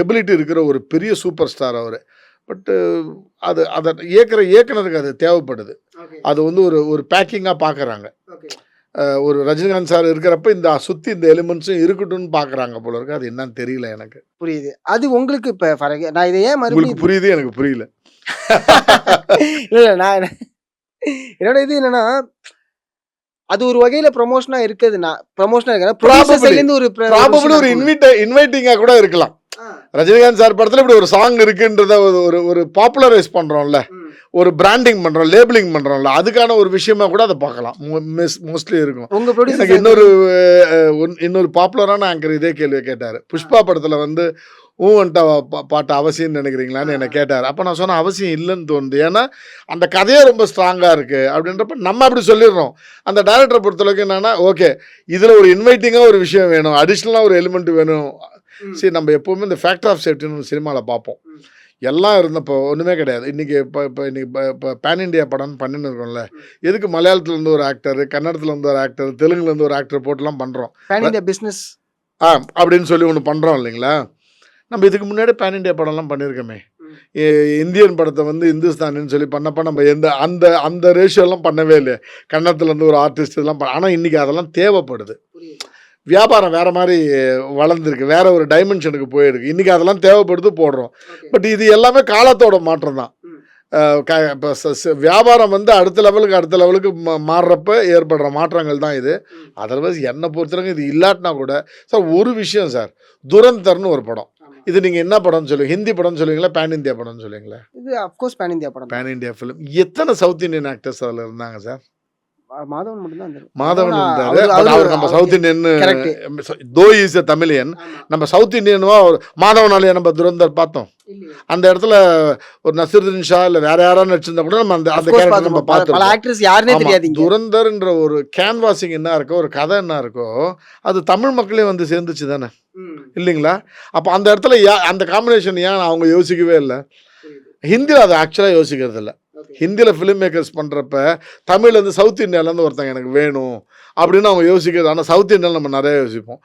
எபிலிட்டி இருக்கிற ஒரு பெரிய சூப்பர் ஸ்டார் அவர். பட்டு அதை இயக்குனருக்கு அது தேவைப்படுது. அது வந்து ஒரு பேக்கிங்காக பார்க்குறாங்க. ஒரு ரஜினிகாந்த் சார் இருக்கிறப்ப இந்த சுற்றி இந்த எலிமெண்ட்ஸும் இருக்கட்டும்னு பார்க்குறாங்க போல இருக்கு. அது என்னன்னு தெரியல எனக்கு. புரியுது. அது உங்களுக்கு இப்போ நான் இதை ஏன் மறுபடியும் உங்களுக்கு புரியுது, எனக்கு புரியல. இல்லை நான் என்னோட இது என்னன்னா, அது ஒரு வகையில ப்ரொமோஷனா இருக்குதுன்னா ஒரு இன்வைட்டிங்கா கூட இருக்கலாம். ரஜினிகாந்த் சார் படத்துல இப்படி ஒரு சாங் இருக்குன்றத ஒரு பாப்புலரைஸ் பண்றோம்ல, ஒரு பிராண்டிங் பண்றோம், லேபிளிங் பண்றோம்ல, அதுக்கான ஒரு விஷயமா கூட அதை பார்க்கலாம். மோஸ்ட்லி இருக்கும். எனக்கு இன்னொரு பாப்புலரான ஆங்கர் இதே கேள்வியை கேட்டாரு. புஷ்பா படத்துல வந்து ஊவன்ட்ட பாட்டு அவசியம்னு நினைக்கிறீங்களான்னு என்னை கேட்டார். அப்போ நான் சொன்னேன் அவசியம் இல்லைன்னு தோணுது. ஏன்னா அந்த கதையே ரொம்ப ஸ்ட்ராங்காக இருக்குது அப்படின்றப்ப நம்ம அப்படி சொல்லிடுறோம். அந்த டைரக்டரை பொறுத்தளவுக்கு என்னென்னா, ஓகே இதில் ஒரு இன்வைட்டிங்காக ஒரு விஷயம் வேணும், அடிஷ்னலாக ஒரு எலிமெண்ட் வேணும். சரி, நம்ம எப்போவுமே இந்த ஃபேக்டர் ஆஃப் சேஃப்டின்னு சினிமாவில் பார்ப்போம். எல்லாம் இருந்தப்போ ஒன்றுமே கிடையாது. இன்றைக்கி இப்போ பேன் இண்டியா படம்னு பண்ணின்னு இருக்கோம்ல, எதுக்கு மலையாளத்துலேருந்து ஒரு ஆக்டர், கன்னடத்துலேருந்து ஒரு ஆக்டர், தெலுங்குலேருந்து ஒரு ஆக்டர் போட்டுலாம் பண்ணுறோம். பேன் இண்டியா பிஸ்னஸ் அப்படின்னு சொல்லி ஒன்று பண்ணுறோம் இல்லைங்களா. நம்ம இதுக்கு முன்னாடி பேன் இண்டியா படம்லாம் பண்ணியிருக்கோமே. இந்தியன் படத்தை வந்து இந்துஸ்தானின்னு சொல்லி பண்ணப்போ நம்ம அந்த ரேஷியோலாம் பண்ணவே இல்லையே. கன்னடத்துலேருந்து ஒரு ஆர்டிஸ்ட் இதெல்லாம் ஆனால் இன்றைக்கி அதெல்லாம் தேவைப்படுது. வியாபாரம் வேறு மாதிரி வளர்ந்துருக்கு, வேறு ஒரு டைமென்ஷனுக்கு போயிருக்கு. இன்றைக்கி அதெல்லாம் தேவைப்படுது, போடுறோம். பட் இது எல்லாமே காலத்தோட மாற்றம் தான். இப்போ வியாபாரம் வந்து அடுத்த லெவலுக்கு மாறுறப்ப ஏற்படுற மாற்றங்கள் தான் இது. அதர்வைஸ் என்னை பொறுத்தவரைக்கும் இது இல்லாட்டினா கூட சார் ஒரு விஷயம் சார், துரந்தர்னு ஒரு படம், இது நீங்கள் என்ன படம்னு சொல்லுவீங்க? ஹிந்தி படம்னு சொல்லுவீங்களா, பேன் இந்தியா படம்னு சொல்லுவீங்களா? இது அஃப்கோர்ஸ் பேன் இந்தியா படம். Pan India film. எத்தனை சவுத் இந்தியன் ஆக்டர்ஸ் அதில் இருந்தாங்க சார்? மாதவன் மட்டும்தான். மாதவன் இருந்தாரு. அவர் நம்ம south Indian though is a Tamilian. நம்ம சவுத் இந்தியனுவா மாதவனாலேயே நம்ம துரந்தர் பார்த்தோம். அந்த இடத்துல ஒரு நசீருதீன் ஷா இல்லை வேற யாராவது நடிச்சிருந்தா கூட நம்ம அந்த கேரக்டர் நம்ம பார்த்தோம். துரந்தர்ன்ற ஒரு கேன்வாசிங் என்ன இருக்கோ, ஒரு கதை என்ன இருக்கோ, அது தமிழ் மக்களே வந்து சேர்ந்துச்சு தானே இல்லைங்களா? அப்போ அந்த இடத்துல அந்த காம்பினேஷன் ஏன் அவங்க யோசிக்கவே இல்லை? ஹிந்தியில் அதை ஆக்சுவலாக யோசிக்கிறது இல்லை. ஹிந்தியில் ஃபிலிம் மேக்கர்ஸ் பண்ணுறப்ப தமிழ்லேருந்து சவுத் இந்தியாவிலேருந்து ஒருத்தங்க எனக்கு வேணும் அப்படின்னு அவங்க யோசிக்கிறது. ஆனால் சவுத் இந்தியாவில் நம்ம நிறைய யோசிப்போம்.